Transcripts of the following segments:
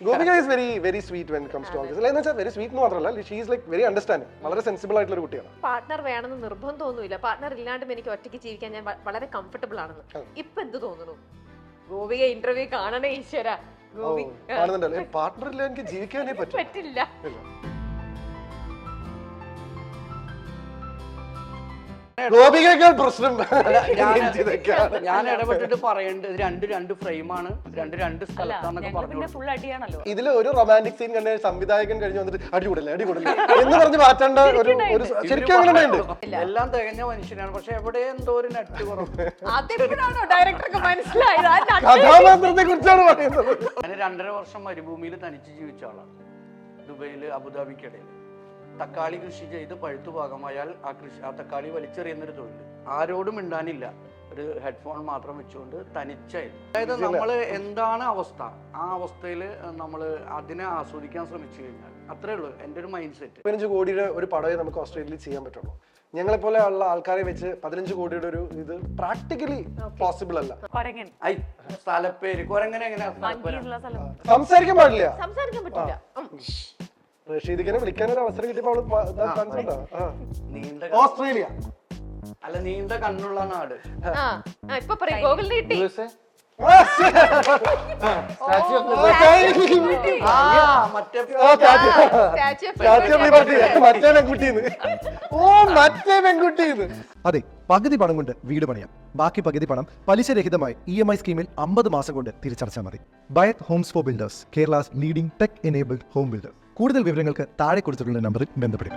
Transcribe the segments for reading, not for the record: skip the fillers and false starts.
Gopika is very sweet when comes to all this. എന്ന് വെച്ചാൽ very sweet എന്ന് മാത്രമല്ല, she is like very understanding, വളരെ സെൻസിബിൾ ആയിട്ടുള്ള ഒരു കുട്ടിയാണ്. പാർട്ട്ണർ വേണമെന്ന് നിർബന്ധമൊന്നുമില്ല, പാർട്ട്ണർ ഇല്ലാണ്ടും എനിക്ക് ഒറ്റയ്ക്ക് ജീവിക്കാൻ ഞാൻ വളരെ കംഫർട്ടബിൾ ആണെന്ന്. ഇപ്പൊ എന്ത് തോന്നുന്നു? ഗോപിക ഇന്റർവ്യൂ കാണണേ ഈശ്വര. കാണുന്നുണ്ടല്ലോ, പാർട്ട്ണർ ഇല്ല എനിക്ക് ജീവിക്കാനേ പറ്റില്ല. ഗോപികേക്കാൾ പ്രശ്നം ഞാൻ ഇടപെട്ടിട്ട് പറയേണ്ടത് രണ്ട് ഫ്രെയിമാണ്, രണ്ട് സ്ഥലത്താന്നൊക്കെ പറഞ്ഞു. ഇതില് ഒരു റൊമാൻറ്റിക് സീൻ കണ്ട സംവിധായകൻ കഴിഞ്ഞ് വന്നിട്ട് അടികൂടല്ലേ എന്ന് പറഞ്ഞ് മാറ്റേണ്ട ഒരു ശരിക്കും അങ്ങനെ ഉണ്ട്. എല്ലാം തികഞ്ഞ മനുഷ്യനാണ്, പക്ഷെ എവിടെ എന്തോ ഒരു നെറ്റ് കുറവ്. ഡയറക്ടർക്ക് മനസ്സിലായത് കഥാപാത്രത്തെ കുറിച്ചാണ് പറയുന്നത്. ഞാൻ 2.5 വർഷം മരുഭൂമിയിൽ തനിച്ച് ജീവിച്ച ആളാണ്. ദുബൈയില് അബുദാബിക്കിടയിൽ തക്കാളി കൃഷി ചെയ്ത് പഴുത്തു പാകമായാൽ ആ തക്കാളി വലിച്ചെറിയുന്നൊരു തൊഴിൽ. ആരോടും മിണ്ടാനില്ല, ഒരു ഹെഡ്ഫോൺ മാത്രം വെച്ചുകൊണ്ട് തനിച്ചായിരുന്നു. അതായത് നമ്മൾ എന്താണ് അവസ്ഥ, ആ അവസ്ഥയിൽ നമ്മൾ അതിനെ ആസ്വദിക്കാൻ ശ്രമിച്ചു കഴിഞ്ഞാൽ അത്രേ ഉള്ളൂ എൻ്റെ ഒരു മൈൻഡ് സെറ്റ്. 15 കോടിയുടെ ഒരു പടമേ നമുക്ക് ഓസ്ട്രേലിയയിൽ ചെയ്യാൻ പറ്റുള്ളൂ. ഞങ്ങളെ പോലെ ഉള്ള ആൾക്കാരെ വെച്ച് 15 കോടിയുടെ ഒരു ഇത് പ്രാക്ടിക്കലി പോസിബിൾ അല്ല. സ്ഥലപ്പേര് കൊരങ്ങനെ എങ്ങനെയാ സംസാരിക്കാൻ പാടില്ല, സംസാരിക്കാൻ പറ്റില്ല. റഷീദിനെ വിളിക്കാൻ ഒരു അവസരം കിട്ടിയപ്പോൾ ഓസ്ട്രേലിയ അല്ല, നീണ്ട കണ്ണുള്ള നാട്. ഇപ്പൊ പറയും ഗോകുലിനെ കിട്ടി. അതെ, പകുതി പണം കൊണ്ട് വീട് പണിയാം, ബാക്കി പകുതി പണം പലിശരഹിതമായി EMI സ്കീമിൽ 50 മാസം കൊണ്ട് തിരിച്ചടച്ചാൽ മതി. Bayath Homes for builders, Kerala's leading tech enabled home builder. കൂടുതൽ വിവരങ്ങൾക്ക് താഴെ കൊടുത്തിട്ടുള്ള നമ്പറിൽ ബന്ധപ്പെടുക.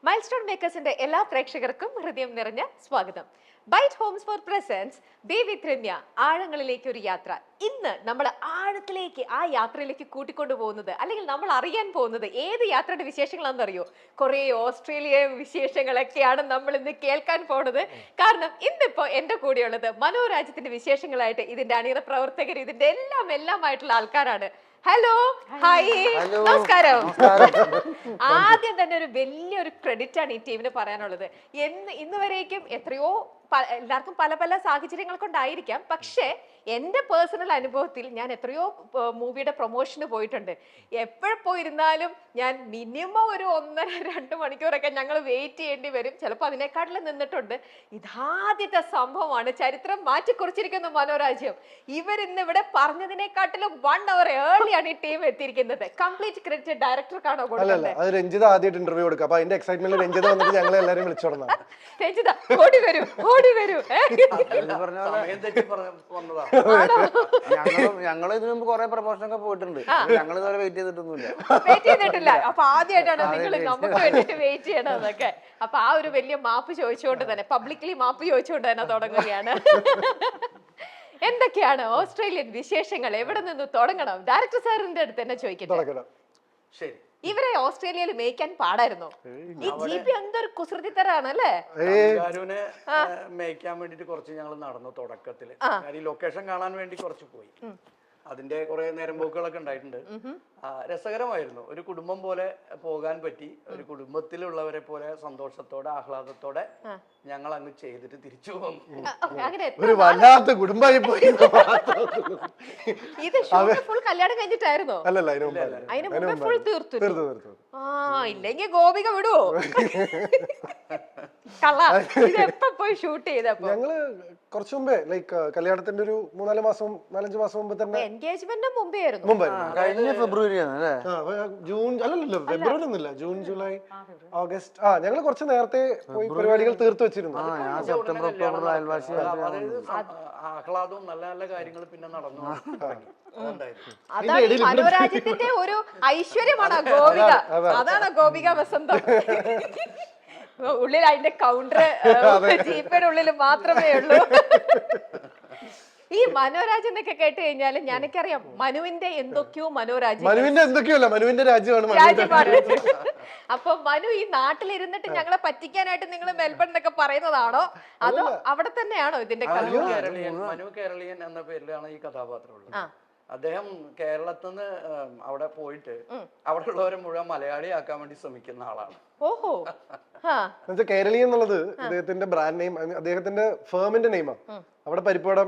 മൈൽസ്റ്റോൺ മേക്കേഴ്സിന്റെ എല്ലാ പ്രേക്ഷകർക്കും ഹൃദയം നിറഞ്ഞ സ്വാഗതം. Byte Homes for presence be with Ramya, ആഴങ്ങളിലേക്ക് ഒരു യാത്ര. ഇന്ന് നമ്മൾ ആഴത്തിലേക്ക്, ആ യാത്രയിലേക്ക് കൂട്ടിക്കൊണ്ടു പോകുന്നത്, അല്ലെങ്കിൽ നമ്മൾ അറിയാൻ പോകുന്നത് ഏത് യാത്രയുടെ വിശേഷങ്ങളാണെന്ന് അറിയോ? കുറേ ഓസ്ട്രേലിയ വിശേഷങ്ങളൊക്കെയാണ് നമ്മൾ ഇന്ന് കേൾക്കാൻ പോകുന്നത്. കാരണം ഇന്നിപ്പോ എന്റെ കൂടെയുള്ളത് മനോരാജ്യത്തിന്റെ വിശേഷങ്ങളായിട്ട് ഇതിന്റെ അണിയറ പ്രവർത്തകർ, ഇതിന്റെ എല്ലാമായിട്ടുള്ള ആൾക്കാരാണ്. ഹലോ, ഹായ്, നമസ്കാരം. ആദ്യം തന്നെ ഒരു വലിയൊരു ക്രെഡിറ്റ് ആണ് ഈ ടീമിന് പറയാനുള്ളത്. ഇന്ന് വരേക്കും എത്രയോ എല്ലാവർക്കും പല പല സാഹചര്യങ്ങൾ കൊണ്ടായിരിക്കാം, പക്ഷേ എൻ്റെ പേഴ്സണൽ അനുഭവത്തിൽ ഞാൻ എത്രയോ മൂവിയുടെ പ്രൊമോഷന് പോയിട്ടുണ്ട്. എപ്പോഴും പോയിരുന്നാലും ഞാൻ മിനിമം ഒരു 1.5-2 മണിക്കൂറൊക്കെ ഞങ്ങൾ വെയിറ്റ് ചെയ്യേണ്ടി വരും. ചിലപ്പോൾ അതിനേക്കാട്ടിലും നിന്നിട്ടുണ്ട്. ഇതാദ്യത്തെ സംഭവമാണ്, ചരിത്രം മാറ്റിക്കുറിച്ചിരിക്കുന്നു മനോരാജ്യം. ഇവരിന്ന് ഇവിടെ പറഞ്ഞതിനെക്കാട്ടിലും 1 hour ഏർലിയാണ് ഈ ടീം എത്തിയിരിക്കുന്നത്. കംപ്ലീറ്റ് ക്രെഡിറ്റ് ഡയറക്ടർക്കാണോ കൊടുക്കുന്നത്? രഞ്ജിത ആദ്യമായിട്ട് ഇന്റർവ്യൂ കൊടുക്കുക, അപ്പൊ അതിന്റെ എക്സൈറ്റ്മെന്റ് രഞ്ജിത വന്നിട്ട് ഞങ്ങളെ എല്ലാവരും വിളിച്ചോളാം. രഞ്ജിത ഓടി വരൂ. ഞങ്ങൾ ഇതിനു മുമ്പ് കുറെ പ്രമോഷനൊക്കെ പോയിട്ടുണ്ട്, ഞങ്ങൾ ഇതുവരെ വെയിറ്റ് ചെയ്തിട്ടില്ല. അപ്പൊ ആദ്യമായിട്ടാണ് നിങ്ങൾ നമുക്ക് വേണ്ടിട്ട് വെയിറ്റ് ചെയ്യണമെന്നൊക്കെ. അപ്പൊ ആ ഒരു വലിയ മാപ്പ് ചോദിച്ചുകൊണ്ട് തന്നെ, പബ്ലിക്കലി മാപ്പ് ചോദിച്ചുകൊണ്ട് തന്നെ തുടങ്ങുകയാണ്. എന്തൊക്കെയാണ് ഓസ്ട്രേലിയൻ വിശേഷങ്ങൾ? എവിടെ നിന്ന് തുടങ്ങണം? ഡയറക്ടർ സാറിന്റെ അടുത്ത് തന്നെ ചോദിക്കട്ടെ. ശരി, ഇവരെ ഓസ്ട്രേലിയയിൽ മേയ്ക്കാൻ പാടായിരുന്നോ? ഈ GP എന്തൊരു കുസൃതിത്തരാണ് അല്ലേ? മേയ്ക്കാൻ വേണ്ടിട്ട് കുറച്ച് ഞങ്ങൾ നടന്നു തുടക്കത്തില്. ലൊക്കേഷൻ കാണാൻ വേണ്ടി കുറച്ച് പോയി. അതിന്റെ കുറെ നേരം പോക്കുകളൊക്കെ ഉണ്ടായിട്ടുണ്ട്. രസകരമായിരുന്നു. ഒരു കുടുംബം പോലെ പോകാൻ പറ്റി. ഒരു കുടുംബത്തിലുള്ളവരെ പോലെ സന്തോഷത്തോടെ ആഹ്ലാദത്തോടെ ഞങ്ങൾ അങ്ങ് ചെയ്തിട്ട് തിരിച്ചു പോന്നു. ഒരു വല്ലാത്ത കുടുംബമായി പോയി. ഇത് ഫുൾ കല്യാണം കഴിഞ്ഞിട്ടായിരുന്നോ? അല്ലല്ല, അതിന് മുമ്പേ ഫുൾ തീർത്തു. ഇല്ലെങ്കിൽ ഗോപിക വിടുവോ? ഇതെപ്പോ പോയി ഷൂട്ട് ചെയ്തപ്പോ? ഞങ്ങള് കുറച്ചു മുമ്പേ, ലൈക്ക് കല്യാണത്തിന്റെ ഒരു 4-5 മാസം മുമ്പ് തന്നെ. എൻഗേജ്മെന്റ് മുമ്പേ ആയിരുന്നു. കഴിഞ്ഞ ഫെബ്രുവരിയാണ്, ജൂൺ അല്ലല്ലോ, ഫെബ്രുവരി ഒന്നുമില്ല, ജൂൺ, ജൂലൈ, ഓഗസ്റ്റ്. ഞങ്ങൾ കുറച്ച് നേരത്തെ പോയി പരിപാടികൾ തീർത്തു വെച്ചിരുന്നു. സെപ്റ്റംബർ, ഒക്ടോബർ അയൽവാസി. ആഹ്ലാദവും നല്ല നല്ല കാര്യങ്ങൾ പിന്നെ നടന്നു. അതാണ് മനോരാജ്യത്തിന്റെ ഒരു ഐശ്വര്യമാണ് ഗോപിക. അതാണ് ഗോപിക വസന്തം. ഉള്ളിൽ അതിന്റെ കൗണ്ടർ ജീപ്പിന്റെ ഉള്ളിൽ മാത്രമേ ഉള്ളൂ. ഈ മനോരാജ്യം എന്നൊക്കെ കേട്ട് കഴിഞ്ഞാൽ ഞാനൊക്കറിയാം മനുവിന്റെ എന്തൊക്കെയോ മനുവിന്റെ എന്തൊക്കെയല്ല, മനുവിന്റെ രാജ്യമാണ്. അപ്പൊ മനു ഈ നാട്ടിലിരുന്നിട്ട് ഞങ്ങളെ പറ്റിക്കാനായിട്ട് നിങ്ങൾ മെൽബണിലൊക്കെ പറയുന്നതാണോ, അതോ അവിടെ തന്നെയാണോ ഇതിന്റെ മനു കേരളീയൻ എന്ന പേരിലാണ് ഈ കഥാപാത്രം ഉള്ളത്. അദ്ദേഹം കേരളത്തിൽ നിന്ന് അവിടെ പോയിട്ട് അവിടെ ഉള്ളവരെ മുഴുവൻ മലയാളിയാക്കാൻ വേണ്ടി ശ്രമിക്കുന്ന ആളാണ്. ഓഹോ, കേരളീയ എന്നുള്ളത് അദ്ദേഹത്തിന്റെ ബ്രാൻഡ് നെയിം, അദ്ദേഹത്തിന്റെ ഫേമിന്റെ നെയിമാണ്. അവിടെ പരിപ്പുവടം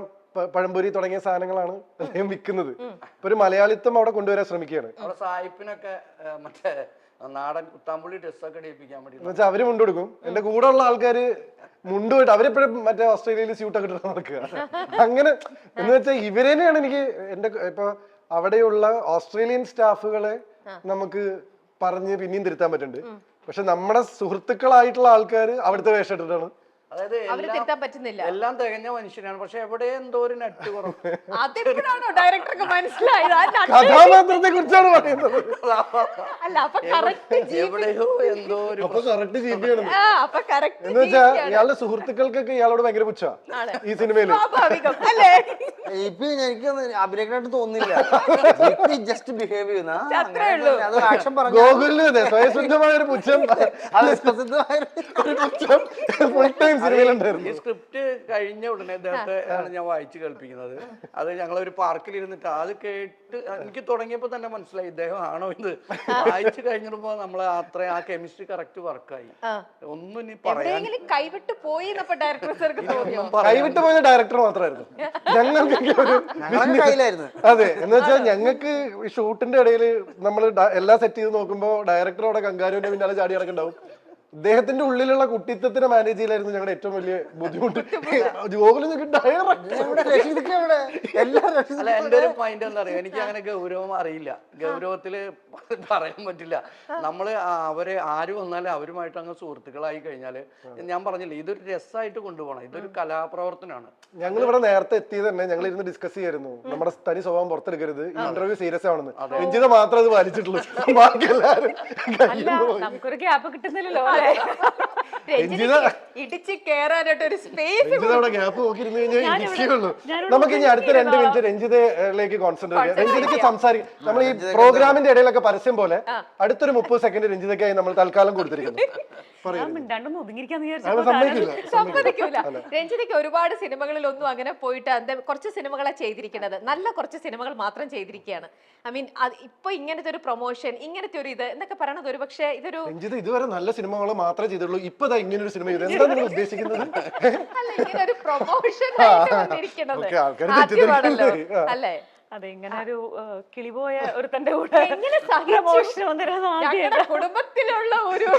പഴംപൊരി തുടങ്ങിയ സാധനങ്ങളാണ് അദ്ദേഹം വിൽക്കുന്നത്. ഇപ്പൊ ഒരു മലയാളിത്വം അവിടെ കൊണ്ടുവരാൻ ശ്രമിക്കുകയാണ്. അവിടെ സായിപ്പിനൊക്കെ മറ്റേ നാടൻ കുത്താമ്പുള്ളി ഡ്രസ്സൊക്കെ ഇടിപ്പിക്കാൻ വേണ്ടി എന്ന് വെച്ചാൽ അവര് മുണ്ട് കൊടുക്കും. എന്റെ കൂടെ ഉള്ള ആൾക്കാര് മുണ്ട് പോയിട്ട് അവരെപ്പോഴും മറ്റേ ഓസ്ട്രേലിയയിൽ സ്യൂട്ടൊക്കെ ഇട്ടിട്ട് നടക്കുക. അങ്ങനെ എന്ന് വെച്ചാൽ ഇവരെന്നെയാണ് എനിക്ക് എന്റെ ഇപ്പൊ അവിടെയുള്ള ഓസ്ട്രേലിയൻ സ്റ്റാഫുകളെ നമുക്ക് പറഞ്ഞ് പിന്നെയും തിരുത്താൻ പറ്റുന്നുണ്ട്. പക്ഷെ നമ്മുടെ സുഹൃത്തുക്കളായിട്ടുള്ള ആൾക്കാർ അവിടുത്തെ വേഷം ഇട്ടിട്ടാണ്. അതായത് അവര് തിരുത്താൻ പറ്റുന്നില്ല. എല്ലാം തികഞ്ഞ മനുഷ്യനാണ്, പക്ഷെ എവിടെ എന്തോ ഒരു നെറ്റ് കുറവ്. അതെപ്പോഴാണോ ഡയറക്ടർക്ക് മനസ്സിലായത്? കഥാപാത്രത്തെ കുറിച്ചാണ് പറയുന്നത്. അല്ല, അപ്പൊ കറക്റ്റ് എവിടെയോ എന്തോ ഒരു അപ്പൊ കറക്റ്റ് ജീവിയാണ്. അപ്പൊ കറക്റ്റ് എന്ന് വെച്ചാൽ ഇയാളുടെ സുഹൃത്തുക്കൾക്കൊക്കെ ഇയാളോട് ഭയങ്കര പുച്ഛ ഈ സിനിമയില്. സ്വാഭാവികം അല്ലേ? ഇപ്പൊ എനിക്ക് അഭിനയിക്കണായിട്ട് തോന്നില്ല. ജസ്റ്റ് ബിഹേവ് ചെയ്യുന്ന അത്രേ ഉള്ളൂ. അത് ആക്ഷൻ പറഞ്ഞു ഗോകുലിന് അതെ സ്വയസിദ്ധമായ ഒരു പുച്ഛം, ഒരു പുച്ഛം ഫുൾ ടൈം സിനിമയിലുണ്ടായിരുന്നു. ഈ സ്ക്രിപ്റ്റ് കഴിഞ്ഞ ഉടനെ ഇദ്ദേഹത്തെ ആണ് ഞാൻ വായിച്ചു കേൾപ്പിക്കുന്നത്. അത് ഞങ്ങളൊരു പാർക്കിൽ ഇരുന്നിട്ട് അത് കേട്ട് എനിക്ക് തുടങ്ങിയപ്പോ തന്നെ മനസ്സിലായി ഇദ്ദേഹം ആണോ ഇത്. വായിച്ചു കഴിഞ്ഞപ്പോ നമ്മള് അത്ര ആ കെമിസ്ട്രി കറക്റ്റ് വർക്കായി. ഒന്നും ഇനി പറയാൻ കൈവിട്ട് പോയി ഡയറക്ടർ സാർക്ക് തോന്നിയോ? കൈവിട്ട് പോയ ഡയറക്ടർ മാത്രമായിരുന്നു. ഞങ്ങൾക്കൊക്കെ ഒരു കയ്യിലായിരുന്നു. അതെ, എന്ന് വെച്ചാൽ ഞങ്ങൾക്ക് ഈ ഷൂട്ടിന്റെ ഇടയിൽ നമ്മൾ എല്ലാം സെറ്റ് ചെയ്ത് നോക്കുമ്പോ ഡയറക്ടറോടെ കങ്കാരുവിന്റെ പിന്നാലെ ചാടി കിടക്കുന്നുണ്ടാവും. ഇദ്ദേഹത്തിന്റെ ഉള്ളിലുള്ള കുട്ടിത്തത്തിനെ മാനേജ് ചെയ്യലായിരുന്നു ഞങ്ങളുടെ ഏറ്റവും വലിയ ബുദ്ധിമുട്ട്. അല്ല, എന്റെ ഒരു പോയിന്റ് എന്താ പറയാ, എനിക്ക് അങ്ങനെ ഗൗരവം അറിയില്ല. ഗൗരവത്തില് പറയാൻ പറ്റില്ല. നമ്മള് അവരെ ആര് വന്നാലും അവരുമായിട്ട് അങ്ങ് സുഹൃത്തുക്കളായി കഴിഞ്ഞാല് ഞാൻ പറഞ്ഞില്ലേ, ഇതൊരു രസമായിട്ട് കൊണ്ടുപോകണം. ഇതൊരു കലാപ്രവർത്തനമാണ്. ഞങ്ങൾ ഇവിടെ നേരത്തെ എത്തിയത് തന്നെ ഞങ്ങൾ ഇരുന്ന് ഡിസ്കസ് ചെയ്യായിരുന്നു. നമ്മുടെ തനി സ്വഭാവം പുറത്തെടുക്കരുത്, ഇന്റർവ്യൂ സീരിയസ് ആണെന്ന്. രഞ്ജിത മാത്രം അത് വലിച്ചിട്ടുള്ളൂ, ബാക്കി എല്ലാവരും നമുക്കൊരു ഗ്യാപ്പ് കിട്ടുന്നില്ലല്ലോ. ഇടിച്ച് കേറാനായിട്ട് ഒരു സ്പേസ്. രഞ്ജിതയുടെ ഗ്യാപ്പ് നോക്കിയിരുന്നു കഴിഞ്ഞാൽ ഇരിക്കുകയുള്ളൂ. നമുക്ക് ഇനി അടുത്ത 2 മിനിറ്റ് രഞ്ജിതയിലേക്ക് കോൺസെൻട്രേറ്റ് ചെയ്യാം. രഞ്ജിതയ്ക്ക് സംസാരിക്കും. നമ്മൾ ഈ പ്രോഗ്രാമിന്റെ ഇടയിലൊക്കെ പരസ്യം പോലെ അടുത്തൊരു 30 സെക്കൻഡ് രഞ്ജിതയ്ക്കായി നമ്മൾ തൽക്കാലം കൊടുത്തിരിക്കുന്നു. സമ്മതിക്കൂല. രഞ്ജിതയ്ക്ക് ഒരുപാട് സിനിമകളിൽ ഒന്നും അങ്ങനെ പോയിട്ട് കുറച്ച് സിനിമകളെ ചെയ്തിരിക്കുന്നത്, നല്ല കുറച്ച് സിനിമകൾ മാത്രം ചെയ്തിരിക്കുകയാണ്. ഐ മീൻ ഇപ്പൊ ഇങ്ങനത്തെ ഒരു പ്രൊമോഷൻ, ഇങ്ങനത്തെ ഒരു ഇത് എന്നൊക്കെ പറയണത് ഒരു പക്ഷേ ഇതൊരു രഞ്ജിത ഇതുവരെ നല്ല സിനിമകൾ മാത്രമേ ചെയ്തിട്ടുള്ളൂ. ഇപ്പൊ ഇങ്ങനെ ഒരു സിനിമ ചെയ്തു. എന്താ നിങ്ങൾ ഉദ്ദേശിക്കുന്നത്? അല്ല, ഇങ്ങനെ ഒരു പ്രൊമോഷൻ ആയിട്ട് വന്നിരിക്കുന്നത് അല്ലേ? അതെ, ഇങ്ങനെ ഒരു കിളിപോയ ഒരു തന്റെ കൂടെ കുടുംബത്തിലുള്ള ഒരു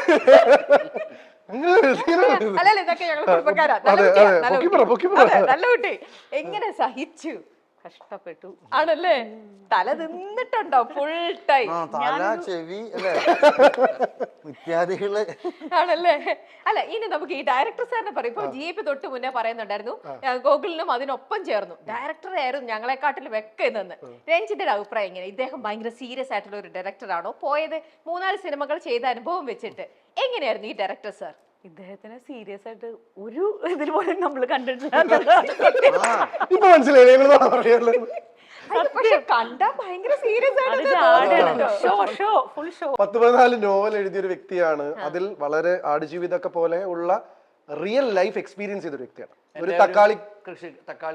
അല്ലല്ലേ, ഇതൊക്കെ ഞങ്ങൾ കുടുംബക്കാരാ. നല്ല കുട്ടി എങ്ങനെ സഹിച്ചു, കഷ്ടപ്പെട്ടു ആണല്ലേ? തല തിന്നിട്ടുണ്ടോ ഫുൾ ടൈം? തല, ചെവി ഇത്യാദികള് ആണല്ലേ? അല്ല, ഇനി നമുക്ക് ഈ ഡയറക്ടർ സാറിനെ പറയും. ഇപ്പൊ GAP തൊട്ട് മുന്നേ പറയുന്നുണ്ടായിരുന്നു ഗോകുലിനും അതിനൊപ്പം ചേർന്നു ഡയറക്ടറെ ആയിരുന്നു ഞങ്ങളെക്കാട്ടിൽ വെക്കുന്നത്. രഞ്ജിതയുടെ അഭിപ്രായം എങ്ങനെ? ഇദ്ദേഹം ഭയങ്കര സീരിയസ് ആയിട്ടുള്ള ഒരു ഡയറക്ടർ ആണോ? പോയത് 3-4 സിനിമകൾ ചെയ്ത അനുഭവം വെച്ചിട്ട് എങ്ങനെയായിരുന്നു ഈ ഡയറക്ടർ സാർ? ഇദ്ദേഹത്തിന് സീരിയസ് ആയിട്ട് ഒരു ഇതിൽ പോലും നമ്മൾ കണ്ടിട്ടില്ല. ഇപ്പൊ മനസ്സിലായി കണ്ടാ ഭയങ്കര സീരിയസ് ആയിട്ട് 10-14 നോവൽ എഴുതിയ ഒരു വ്യക്തിയാണ്. അതിൽ വളരെ ആടുജീവിതമൊക്കെ പോലെ ഉള്ള റിയൽ ലൈഫ് എക്സ്പീരിയൻസ് ചെയ്തൊരു വ്യക്തിയാണ്. ഒരു തക്കാളി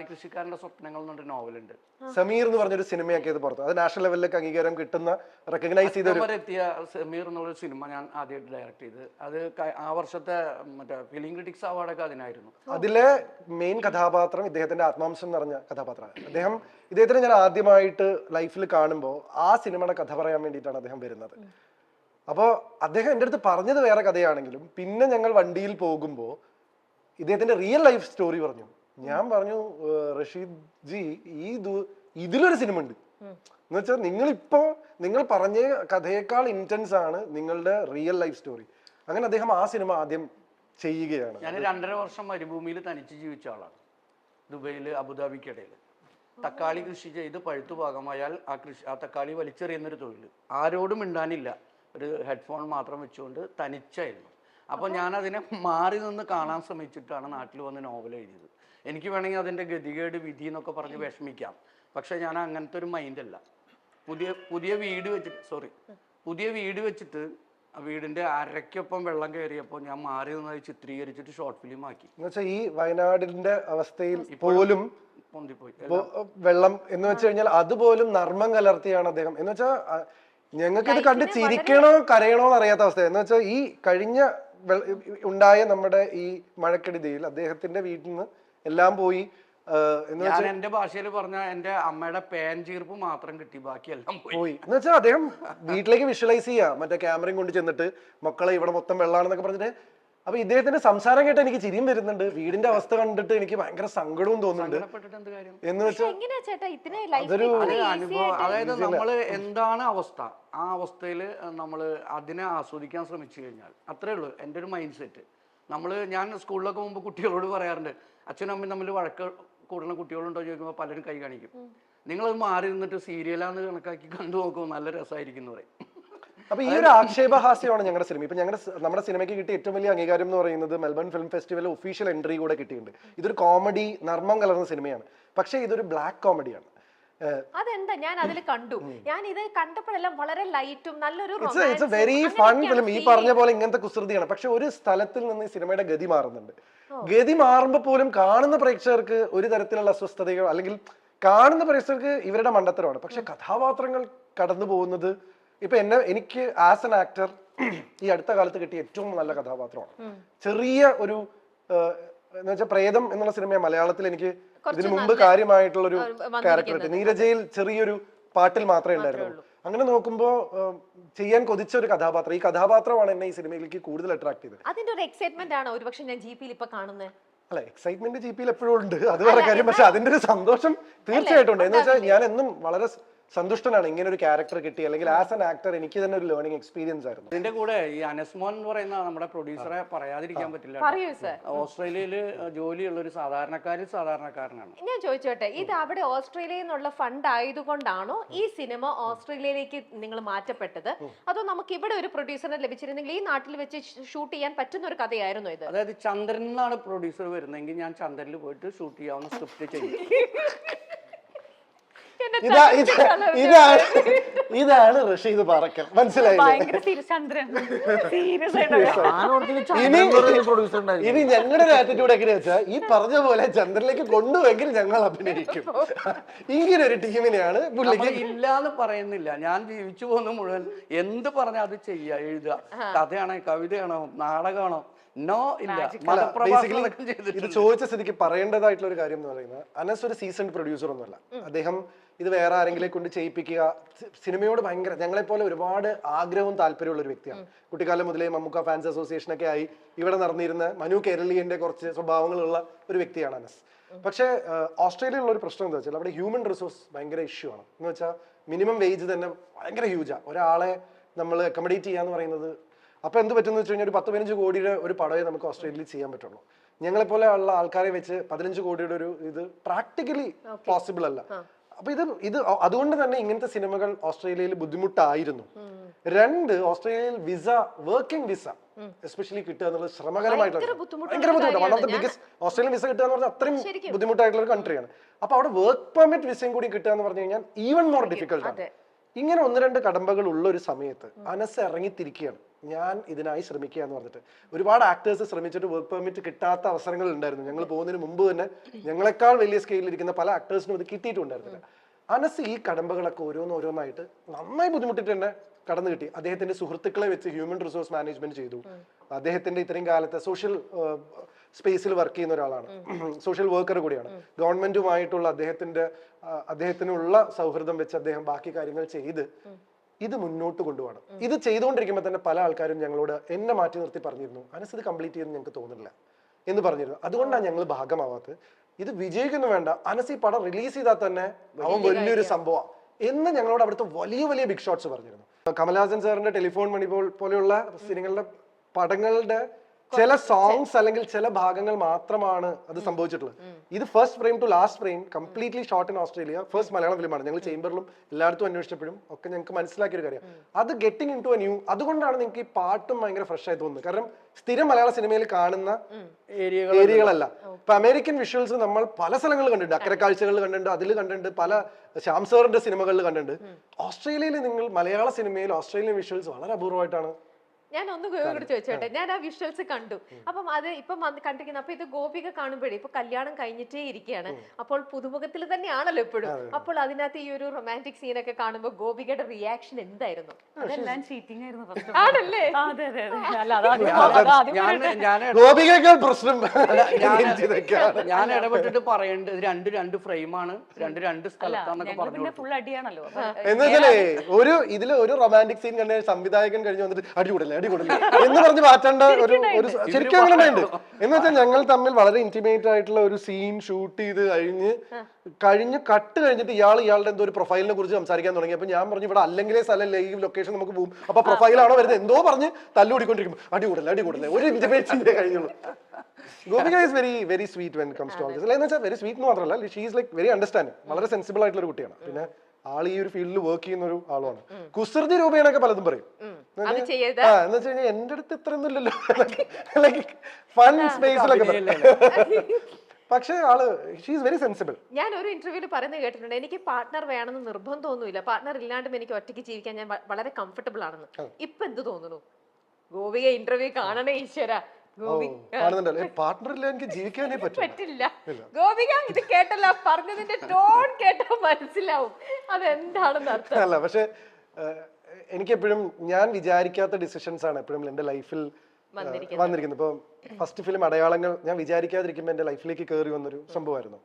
കൃഷിക്കാരന്റെ സ്വപ്നങ്ങൾ എന്നൊരു നോവലുണ്ട്. സമീർ എന്ന് പറഞ്ഞൊരു സിനിമയാക്കിയത് പുറത്ത്. അത് നാഷണൽ ലെവലിലേക്ക് അംഗീകാരം കിട്ടുന്ന റെക്കഗ്നൈസ് ചെയ്ത എത്തിയ സമീർ എന്നുള്ളൊരു സിനിമ ഞാൻ ആദ്യമായിട്ട് ഡയറക്ട് ചെയ്ത്. അത് ആ വർഷത്തെ മറ്റേ ഫിലിം ക്രിറ്റിക്സ് അവാർഡൊക്കെ അതിനായിരുന്നു. അതിലെ മെയിൻ കഥാപാത്രം ഇദ്ദേഹത്തിന്റെ ആത്മാംശം നിറഞ്ഞ കഥാപാത്രമാണ്. ഇദ്ദേഹത്തിന് ഞാൻ ആദ്യമായിട്ട് ലൈഫിൽ കാണുമ്പോൾ ആ സിനിമയുടെ കഥ പറയാൻ വേണ്ടിയിട്ടാണ് അദ്ദേഹം വരുന്നത്. അപ്പോൾ അദ്ദേഹം എൻ്റെ അടുത്ത് പറഞ്ഞത് വേറെ കഥയാണെങ്കിലും പിന്നെ ഞങ്ങൾ വണ്ടിയിൽ പോകുമ്പോൾ ഇദ്ദേഹത്തിന്റെ റിയൽ ലൈഫ് സ്റ്റോറി പറഞ്ഞു. ഞാൻ പറഞ്ഞു, റഷീദ് ജി ഇതിലൊരു സിനിമ ഉണ്ട് എന്ന് വെച്ചാൽ നിങ്ങൾ പറഞ്ഞ കഥയേക്കാൾ ഇന്റൻസ് ആണ് നിങ്ങളുടെ റിയൽ ലൈഫ് സ്റ്റോറി. അങ്ങനെ അദ്ദേഹം ആ സിനിമ ആദ്യം ചെയ്യുകയാണ്. ഞാൻ 2.5 വർഷം മരുഭൂമിയിൽ തനിച്ച് ജീവിച്ച ആളാണ്. ദുബൈയിൽ അബുദാബിക്കിടയിൽ തക്കാളി കൃഷി ചെയ്ത് പഴുത്തു പാകമായാൽ ആ തക്കാളി വലിച്ചെറിയുന്നൊരു തൊഴിൽ. ആരോടും മിണ്ടാനില്ല, ഒരു ഹെഡ്ഫോൺ മാത്രം വെച്ചുകൊണ്ട് തനിച്ചായിരുന്നു. അപ്പോൾ ഞാൻ അതിനെ മാറി നിന്ന് കാണാൻ ശ്രമിച്ചിട്ടാണ് നാട്ടിൽ വന്ന് നോവൽ എഴുതിയത്. എനിക്ക് വേണമെങ്കിൽ അതിൻ്റെ ഗതികേട് വിധി എന്നൊക്കെ പറഞ്ഞ് വിഷമിക്കാം, പക്ഷെ ഞാൻ അങ്ങനത്തെ ഒരു മൈൻഡല്ല. പുതിയ വീട് വെച്ചിട്ട് ആ വീടിന്റെ അരയ്ക്കൊപ്പം വെള്ളം കയറിയപ്പോൾ ഞാൻ മാറി നിന്ന് ചിത്രീകരിച്ചിട്ട് ഷോർട്ട് ഫിലിം ആക്കി. എന്നുവെച്ചാൽ ഈ വയനാടിന്റെ അവസ്ഥയിൽ പോലും പൊന്തിപ്പോയി വെള്ളം എന്ന് വെച്ച് കഴിഞ്ഞാൽ അതുപോലും നർമ്മം കലർത്തിയാണ് അദ്ദേഹം. എന്ന് വെച്ചാൽ ഞങ്ങൾക്ക് ഇത് കണ്ട് ചിരിക്കണോ കരയണോ എന്ന് അറിയാത്ത അവസ്ഥ. എന്ന് വെച്ചാൽ ഈ കഴിഞ്ഞ ഉണ്ടായ നമ്മുടെ ഈ മഴക്കെടുതിയിൽ അദ്ദേഹത്തിന്റെ വീട്ടിൽ നിന്ന് എല്ലാം പോയി എന്ന് ഞാൻ എന്റെ ഭാഷയിൽ പറഞ്ഞ എന്റെ അമ്മയുടെ പാൻ ചീർപ്പ് മാത്രം കിട്ടി, ബാക്കിയെല്ലാം പോയി എന്ന് വെച്ചാൽ അദ്ദേഹം വീട്ടിലേക്ക് വിഷ്വലൈസ് ചെയ്യാം, മറ്റേ ക്യാമറയും കൊണ്ട് ചെന്നിട്ട് മക്കളെ ഇവിടെ മൊത്തം വെള്ളാണെന്നൊക്കെ പറഞ്ഞിട്ട്. അപ്പൊ ഇദ്ദേഹത്തിന്റെ സംസാരം കേട്ട് എനിക്ക് ചിരിയും വരുന്നുണ്ട്, വീടിന്റെ അവസ്ഥ കണ്ടിട്ട് എനിക്ക് ഭയങ്കര സങ്കടവും തോന്നുന്നുണ്ട്. എന്ന് വെച്ചാൽ അതൊരു അനുഭവം, അതായത് നമ്മള് എന്താണ് അവസ്ഥ, ആ അവസ്ഥയിൽ നമ്മൾ അതിനെ ആസ്വദിക്കാൻ ശ്രമിച്ചു കഴിഞ്ഞാൽ അത്രേ ഉള്ളൂ എൻ്റെ ഒരു മൈൻഡ് സെറ്റ്. ഞാൻ സ്കൂളിലൊക്കെ മുമ്പ് കുട്ടികളോട് പറയാറുണ്ട്, അച്ഛനും അമ്മയും തമ്മിൽ വഴക്ക് കൂടുന്ന കുട്ടികളുണ്ടോ ചോദിക്കുമ്പോൾ പലരും കൈ കാണിക്കും. നിങ്ങളത് മാറി നിന്നിട്ട് സീരിയലാന്ന് കണക്കാക്കി കണ്ടു നോക്കുമ്പോൾ നല്ല രസമായിരിക്കും എന്ന് പറയും. അപ്പൊ ഈ ഒരു ആക്ഷേപഹാസ്യമാണ് ഞങ്ങളുടെ സിനിമ. ഇപ്പൊ നമ്മുടെ സിനിമയ്ക്ക് കിട്ടിയ ഏറ്റവും വലിയ അംഗീകാരം എന്ന് പറയുന്നത് മെൽബൺ ഫിലിം ഫെസ്റ്റിവലിൽ ഒഫീഷ്യൽ എൻട്രി കൂടെ കിട്ടിയിട്ടുണ്ട്. ഇതൊരു കോമഡി നർമ്മം കലർന്ന സിനിമയാണ്, പക്ഷേ ഇതൊരു ബ്ലാക്ക് കോമഡിയാണ്. അതെന്താ ഞാൻ അതിൽ കണ്ടു, ഞാൻ ഇത് കണ്ടപ്പോഴെല്ലാം വളരെ ലൈറ്റും നല്ലൊരു it's A very fun film. ഈ പറഞ്ഞ പോലെ ഇങ്ങനത്തെ കുസൃതിയാണ്, പക്ഷെ ഒരു സ്ഥലത്തിൽ നിന്ന് ഈ സിനിമയുടെ ഗതി മാറുന്നുണ്ട്. ഗതി മാറുമ്പോൾ പോലും കാണുന്ന പ്രേക്ഷകർക്ക് ഒരു തരത്തിലുള്ള അസ്വസ്ഥതയോ അല്ലെങ്കിൽ കാണുന്ന പ്രേക്ഷകർക്ക് ഇവരുടെ മണ്ടത്തരമാണ്. പക്ഷെ കഥാപാത്രങ്ങൾ കടന്നു പോകുന്നത്, ഇപ്പൊ എനിക്ക് ആസ് എൻ ആക്ടർ ഈ അടുത്ത കാലത്ത് കിട്ടിയ ഏറ്റവും നല്ല കഥാപാത്രമാണ്. ചെറിയ ഒരു എന്ന് വെച്ചാൽ പ്രേതം എന്നുള്ള സിനിമ മലയാളത്തിൽ എനിക്ക് ഇതിനു മുമ്പ് കാര്യമായിട്ടുള്ള ഒരു ക്യാരക്ടർ കിട്ടി. നീരജയിൽ ചെറിയൊരു പാട്ടിൽ മാത്രമേ ഉണ്ടായിരുന്നുള്ളൂ. അങ്ങനെ നോക്കുമ്പോ ചെയ്യാൻ കൊതിച്ച ഒരു കഥാപാത്രം, ഈ കഥാപാത്രമാണ് എന്നെ ഈ സിനിമയിലേക്ക് കൂടുതൽ അട്രാക്ട് ചെയ്തത്. അതിന്റെ ഒരു എക്സൈറ്റ്മെന്റ് ആണ് ഒരുപക്ഷെ ഞാൻ ജിപിയിൽ ഇപ്പൊ കാണുന്നത്. അല്ല, എക്സൈറ്റ്മെന്റ് ജിപിയിൽ എപ്പോഴും ഉണ്ട്, അത് വേറെ കാര്യം. പക്ഷെ അതിന്റെ ഒരു സന്തോഷം തീർച്ചയായിട്ടും ഉണ്ട്. എന്ന് വെച്ചാൽ ഞാൻ എന്നും വളരെ സന്തുഷ്ടനാണ് ഇങ്ങനെ ഒരു ക്യാരക്ടർ കിട്ടി, അല്ലെങ്കിൽ ആസ് എൻ ആക്ടർ എനിക്ക് തന്നെ ഒരു ലേണിംഗ് എക്സ്പീരിയൻസ് ആയിരുന്നു. ഇതിന്റെ കൂടെ ഈ അനസ്മോൻ എന്ന് പറയുന്ന നമ്മുടെ പ്രൊഡ്യൂസറെ പറയാതിരിക്കാൻ പറ്റില്ല. ഓസ്ട്രേലിയയിൽ ജോലിയുള്ള ഒരു സാധാരണക്കാരനാണ്. ഞാൻ ചോദിച്ചോട്ടെ, ഇത് അവിടെ ഓസ്ട്രേലിയയിൽ നിന്നുള്ള ഫണ്ട് ആയതുകൊണ്ടാണോ ഈ സിനിമ ഓസ്ട്രേലിയയിലേക്ക് നിങ്ങൾ മാറ്റപ്പെട്ടത്, അതോ നമുക്ക് ഇവിടെ ഒരു പ്രൊഡ്യൂസറെ ലഭിച്ചിരുന്നെങ്കിൽ ഈ നാട്ടിൽ വെച്ച് ഷൂട്ട് ചെയ്യാൻ പറ്റുന്ന ഒരു കഥയായിരുന്നു ഇത്? അതായത് ചന്ദ്രനിൽ നിന്നാണ് പ്രൊഡ്യൂസർ വരുന്നതെങ്കിൽ ഞാൻ ചന്ദ്രനിൽ പോയിട്ട് ഷൂട്ട് ചെയ്യാവുന്ന സ്ക്രിപ്റ്റ് ചെയ്യും. ഇതാണ് റഷീദ് പാറക്കൽ, മനസ്സിലായില്ലേ? ഇനി ഞങ്ങളുടെ ഒരു ആറ്റിറ്റ്യൂഡ് എങ്ങനെയാ വെച്ചാൽ ഈ പറഞ്ഞ പോലെ ചന്ദ്രനിലേക്ക് കൊണ്ടുപോയെങ്കിൽ ഞങ്ങൾ അഭിനയിക്കും. ഇങ്ങനെ ഒരു ടീമിനെയാണ് പുള്ളിക്ക്. ഇല്ലാന്ന് പറയുന്നില്ല, ഞാൻ ജീവിച്ചു പോകുന്ന മുഴുവൻ എന്ത് പറഞ്ഞാൽ അത് ചെയ്യുക, എഴുതുക. കഥയാണോ, കവിതയാണോ, നാടകമാണോ, നോ ഇല്ല. ഇത് ചോദിച്ച സ്ഥിതിക്ക് പറയേണ്ടതായിട്ടുള്ള ഒരു കാര്യം എന്ന് പറയുന്നത്, അനസ് ഒരു സീസൺഡ് പ്രൊഡ്യൂസർ ഒന്നുമല്ല. അദ്ദേഹം ഇത് വേറെ ആരെങ്കിലും കൊണ്ട് ചെയ്യിപ്പിക്കുക, സിനിമയോട് ഭയങ്കര ഞങ്ങളെപ്പോലെ ഒരുപാട് ആഗ്രഹവും താല്പര്യമുള്ള ഒരു വ്യക്തിയാണ്. കുട്ടിക്കാലം മുതലേ മമ്മൂക്ക ഫാൻസ് അസോസിയേഷൻ ഒക്കെ ആയി ഇവിടെ നടന്നിരുന്ന മനു കേരളീയന്റെ കുറച്ച് സ്വഭാവങ്ങളുള്ള ഒരു വ്യക്തിയാണ് അനസ്. പക്ഷേ ഓസ്ട്രേലിയയിലുള്ള ഒരു പ്രശ്നം എന്താ വെച്ചാൽ അവിടെ ഹ്യൂമൻ റിസോഴ്സ് ഭയങ്കര ഇഷ്യൂ ആണ്. എന്ന് വെച്ചാൽ മിനിമം വേജ് തന്നെ ഭയങ്കര ഹ്യൂജാ. ഒരാളെ നമ്മൾ അക്കോമഡേറ്റ് ചെയ്യാന്ന് പറയുന്നത്. അപ്പൊ എന്ത് പറ്റുന്ന വെച്ച് കഴിഞ്ഞാൽ ഒരു 10-15 കോടിയുടെ ഒരു പടമേ നമുക്ക് ഓസ്ട്രേലിയയിൽ ചെയ്യാൻ പറ്റുള്ളൂ. ഞങ്ങളെപ്പോലെ ഉള്ള ആൾക്കാരെ വെച്ച് 15 കോടിയുടെ ഒരു ഇത് പ്രാക്ടിക്കലി പോസിബിൾ അല്ല. അപ്പൊ ഇത് അതുകൊണ്ട് തന്നെ ഇങ്ങനത്തെ സിനിമകൾ ഓസ്ട്രേലിയയിൽ ബുദ്ധിമുട്ടായിരുന്നു. 2, ഓസ്ട്രേലിയയിൽ വർക്കിംഗ് വിസ എസ്പെഷ്യലി കിട്ടുക എന്നുള്ളത് ശ്രമകരമായിട്ടുള്ള ഭയങ്കര ബുദ്ധിമുട്ടാണ്. One of the biggest Australian visa കിട്ടുക എന്ന് പറഞ്ഞാൽ അത്രയും ബുദ്ധിമുട്ടായിട്ടുള്ള ഒരു കൺട്രിയാണ്. അപ്പൊ അവിടെ വർക്ക് പെർമിറ്റ് വിസയും കൂടി കിട്ടുക എന്ന് പറഞ്ഞു കഴിഞ്ഞാൽ ഈവൻ മോർ ഡിഫിക്കൽട്ട് ആണ്. ഇങ്ങനെ 1-2 കടമ്പകൾ ഉള്ള ഒരു സമയത്ത് അനസ് ഇറങ്ങിത്തിരിക്കുകയാണ്, ഞാൻ ഇതിനായി ശ്രമിക്കുക എന്ന് പറഞ്ഞിട്ട്. ഒരുപാട് ആക്ടേഴ്സ് ശ്രമിച്ചിട്ട് വർക്ക് പെർമിറ്റ് കിട്ടാത്ത അവസരങ്ങൾ ഉണ്ടായിരുന്നു. ഞങ്ങൾ പോകുന്നതിന് മുമ്പ് തന്നെ ഞങ്ങളെക്കാൾ വലിയ സ്കെയിലിൽ ഇരിക്കുന്ന പല ആക്ടേഴ്സിനും ഇത് കിട്ടിയിട്ടുണ്ടായിരുന്നില്ല. അനസ് ഈ കടമ്പകളൊക്കെ ഓരോന്നോരോന്നായിട്ട് നന്നായി ബുദ്ധിമുട്ടിട്ട് തന്നെ കടന്നു കിട്ടി. അദ്ദേഹത്തിന്റെ സുഹൃത്തുക്കളെ വെച്ച് ഹ്യൂമൻ റിസോഴ്സ് മാനേജ്മെന്റ് ചെയ്തു. അദ്ദേഹത്തിന്റെ ഇത്രയും കാലത്തെ സോഷ്യൽ സ്പേസിൽ വർക്ക് ചെയ്യുന്ന ഒരാളാണ്, സോഷ്യൽ വർക്കർ കൂടിയാണ്. ഗവൺമെന്റുമായിട്ടുള്ള അദ്ദേഹത്തിനുള്ള സൗഹൃദം വെച്ച് അദ്ദേഹം ബാക്കി കാര്യങ്ങൾ ചെയ്ത് ഇത് മുന്നോട്ട് കൊണ്ടുപോകണം. ഇത് ചെയ്തുകൊണ്ടിരിക്കുമ്പോൾ തന്നെ പല ആൾക്കാരും ഞങ്ങളോട് എന്നെ മാറ്റി നിർത്തി പറഞ്ഞിരുന്നു, അനസ് ഇത് കംപ്ലീറ്റ് ചെയ്യുമെന്ന് ഞങ്ങൾക്ക് തോന്നുന്നില്ല എന്ന് പറഞ്ഞിരുന്നു. അതുകൊണ്ടാണ് ഞങ്ങൾ ഭാഗമാവാത്തത്. ഇത് വിജയിക്കുന്നു വേണ്ട, അനസ് ഈ പടം റിലീസ് ചെയ്താൽ തന്നെ അവൻ വലിയൊരു സംഭവം എന്ന് ഞങ്ങളോട് അവിടുത്തെ വലിയ വലിയ ബിഗ് ഷോട്ട്സ് പറഞ്ഞിരുന്നു. കമൽഹാസൻ സാറിന്റെ ടെലിഫോൺ മണി പോലെയുള്ള സിനിമകളുടെ പടങ്ങളുടെ ചില സോങ്സ് അല്ലെങ്കിൽ ചില ഭാഗങ്ങൾ മാത്രമാണ് അത് സംഭവിച്ചിട്ടുള്ളത്. ഇത് first frame to last frame completely shot in Australia, first Malayalam ഫിലിമാണ്. ഞങ്ങൾ ചേംബറിലും എല്ലായിടത്തും അന്വേഷിച്ചപ്പോഴും ഒക്കെ ഞങ്ങൾക്ക് മനസ്സിലാക്കിയ ഒരു കാര്യം അത് getting in to a new. അതുകൊണ്ടാണ് നിങ്ങൾക്ക് ഈ പാട്ടും ഭയങ്കര ഫ്രഷ് ആയി തോന്നുന്നത്. കാരണം സ്ഥിരം മലയാള സിനിമയിൽ കാണുന്ന ഏരിയകളല്ല. ഇപ്പൊ അമേരിക്കൻ വിഷ്വൽസ് നമ്മൾ പല സ്ഥലങ്ങളിൽ കണ്ടിട്ടുണ്ട്, അക്കരെ കാഴ്ചകളിൽ കണ്ടിട്ടുണ്ട്, അതിൽ കണ്ടിട്ടുണ്ട്, പല ശ്യാം സാറിന്റെ സിനിമകളിൽ കണ്ടിട്ടുണ്ട്. ഓസ്ട്രേലിയയിൽ നിങ്ങൾ മലയാള സിനിമയിൽ ഓസ്ട്രേലിയൻ വിഷ്വൽസ് വളരെ അപൂർവമായിട്ടാണ് ഞാൻ ഒന്ന് ഗോപിയോട് ചോദിച്ചോട്ടെ, ഞാൻ ആ വിഷ്വൽസ് കണ്ടു. അപ്പം അത് ഇപ്പം കണ്ടിരിക്കുന്നത്, അപ്പൊ ഇത് ഗോപിക കാണുമ്പോഴേ ഇപ്പൊ കല്യാണം കഴിഞ്ഞിട്ടേ ഇരിക്കുകയാണ്, അപ്പോൾ പുതുമുഖത്തിൽ തന്നെയാണല്ലോ എപ്പോഴും. അപ്പോൾ അതിനകത്ത് ഈ ഒരു റൊമാൻറ്റിക് സീനൊക്കെ കാണുമ്പോൾ ഗോപികയുടെ റിയാക്ഷൻ എന്തായിരുന്നു? അതെല്ലാം ചീറ്റിംഗ് ആയിരുന്നു first of all. ആണല്ലേ? ആ, അതെ അതെ അതെ. അല്ല അതാദ്യം ഞാൻ ഗോപികേക്കാൾ പ്രശ്നം ഞാൻ ഇടപെട്ടിട്ട് പറയേണ്ടത് രണ്ട് ഫ്രെയിമാണ്, രണ്ട് സ്ഥലത്താന്നൊക്കെ ഞങ്ങൾ പറഞ്ഞു പിന്നെ ഫുൾ അടിയാണല്ലോ. അപ്പൊ എന്ന് വെച്ചാലേ ഇതില് ഒരു റൊമാൻറ്റിക് സീൻ കണ്ട സംവിധായകൻ കഴിഞ്ഞ് വന്നിട്ട് അടികൂടല്ലേ എന്ന് പറഞ്ഞ് മാറ്റേണ്ട ഒരു ശരിക്കും അങ്ങനെ ഉണ്ട്. എന്ന് വെച്ചാൽ ഞങ്ങൾ തമ്മിൽ വളരെ ഇന്റിമേറ്റ് ആയിട്ടുള്ള ഒരു സീൻ ഷൂട്ട് ചെയ്ത് കഴിഞ്ഞ് കട്ട് കഴിഞ്ഞിട്ട് ഇയാളുടെ എന്തോ ഒരു പ്രൊഫൈലിനെ കുറിച്ച് സംസാരിക്കാൻ തുടങ്ങി. അപ്പൊ ഞാൻ പറഞ്ഞു, ഇവിടെ അല്ലെങ്കിലേ സ്ഥലമല്ലേ, ഈ ലൊക്കേഷൻ നമുക്ക് പോകും, അപ്പൊ പ്രൊഫൈലാണോ വരുന്നത് എന്തോ പറഞ്ഞ് തല്ലുകൂടിക്കൊണ്ടിരിക്കും. അടികൂടല്ലേ ഒരു ഇന്റിമേറ്റ് സീനേ കഴിഞ്ഞുള്ളൂ. Gopika is very very sweet when comes to all this. എന്ന് വെച്ചാൽ വെരി സ്വീറ്റ് എന്ന് മാത്രമല്ല, she is like very understanding, വളരെ സെൻസിബിൾ ആയിട്ടുള്ള ഒരു കുട്ടിയാണ്. പിന്നെ ആൾ ഈ ഒരു ഫീൽഡിൽ വർക്ക് ചെയ്യുന്ന ഒരു ആളുമാണ്. കുസൃതി രൂപേണൊക്കെ പലതും പറയും. എന്ന് വെച്ച് കഴിഞ്ഞാൽ എന്റെ അടുത്ത് ഇത്രയൊന്നും ഇല്ലല്ലോ, ലൈക്ക് ഫൺ സ്പേസിലൊക്കെ പക്ഷേ ആള് ഷീ ഈസ് വെരി സെൻസിബിൾ. ഞാൻ ഒരു ഇന്റർവ്യൂവിൽ പറയുന്നത് കേട്ടിട്ടുണ്ട്, എനിക്ക് പാർട്ട്ണർ വേണമെന്ന് നിർബന്ധമൊന്നുമില്ല, പാർട്ട്ണർ ഇല്ലാണ്ടും എനിക്ക് ഒറ്റയ്ക്ക് ജീവിക്കാൻ ഞാൻ വളരെ കംഫർട്ടബിൾ ആണെന്ന്. ഇപ്പൊ എന്ത് തോന്നുന്നു? ഗോപിക ഇന്റർവ്യൂ കാണണേ ഈശ്വര. കാണുന്നുണ്ടല്ലേ, പാർട്ട്ണർ ഇല്ല എനിക്ക് ജീവിക്കാനേ പറ്റില്ല. ഗോപിക ഇത് കേട്ടല്ല, പറഞ്ഞതിന്റെ ടോൺ കേട്ടാ മനസ്സിലാവും അതെന്താണെന്ന് അർത്ഥം. അല്ല, പക്ഷെ എനിക്കെപ്പോഴും ഞാൻ വിചാരിക്കാത്ത ഡിസിഷൻസ് ആണ് എപ്പോഴും എന്റെ ലൈഫിൽ വന്നിരിക്കുന്നത്. ഇപ്പൊ ഫസ്റ്റ് ഫിലിം അടയാളങ്ങൾ ഞാൻ വിചാരിക്കാതിരിക്കുമ്പോൾ എന്റെ ലൈഫിലേക്ക് കയറി വന്നൊരു സംഭവമായിരുന്നു.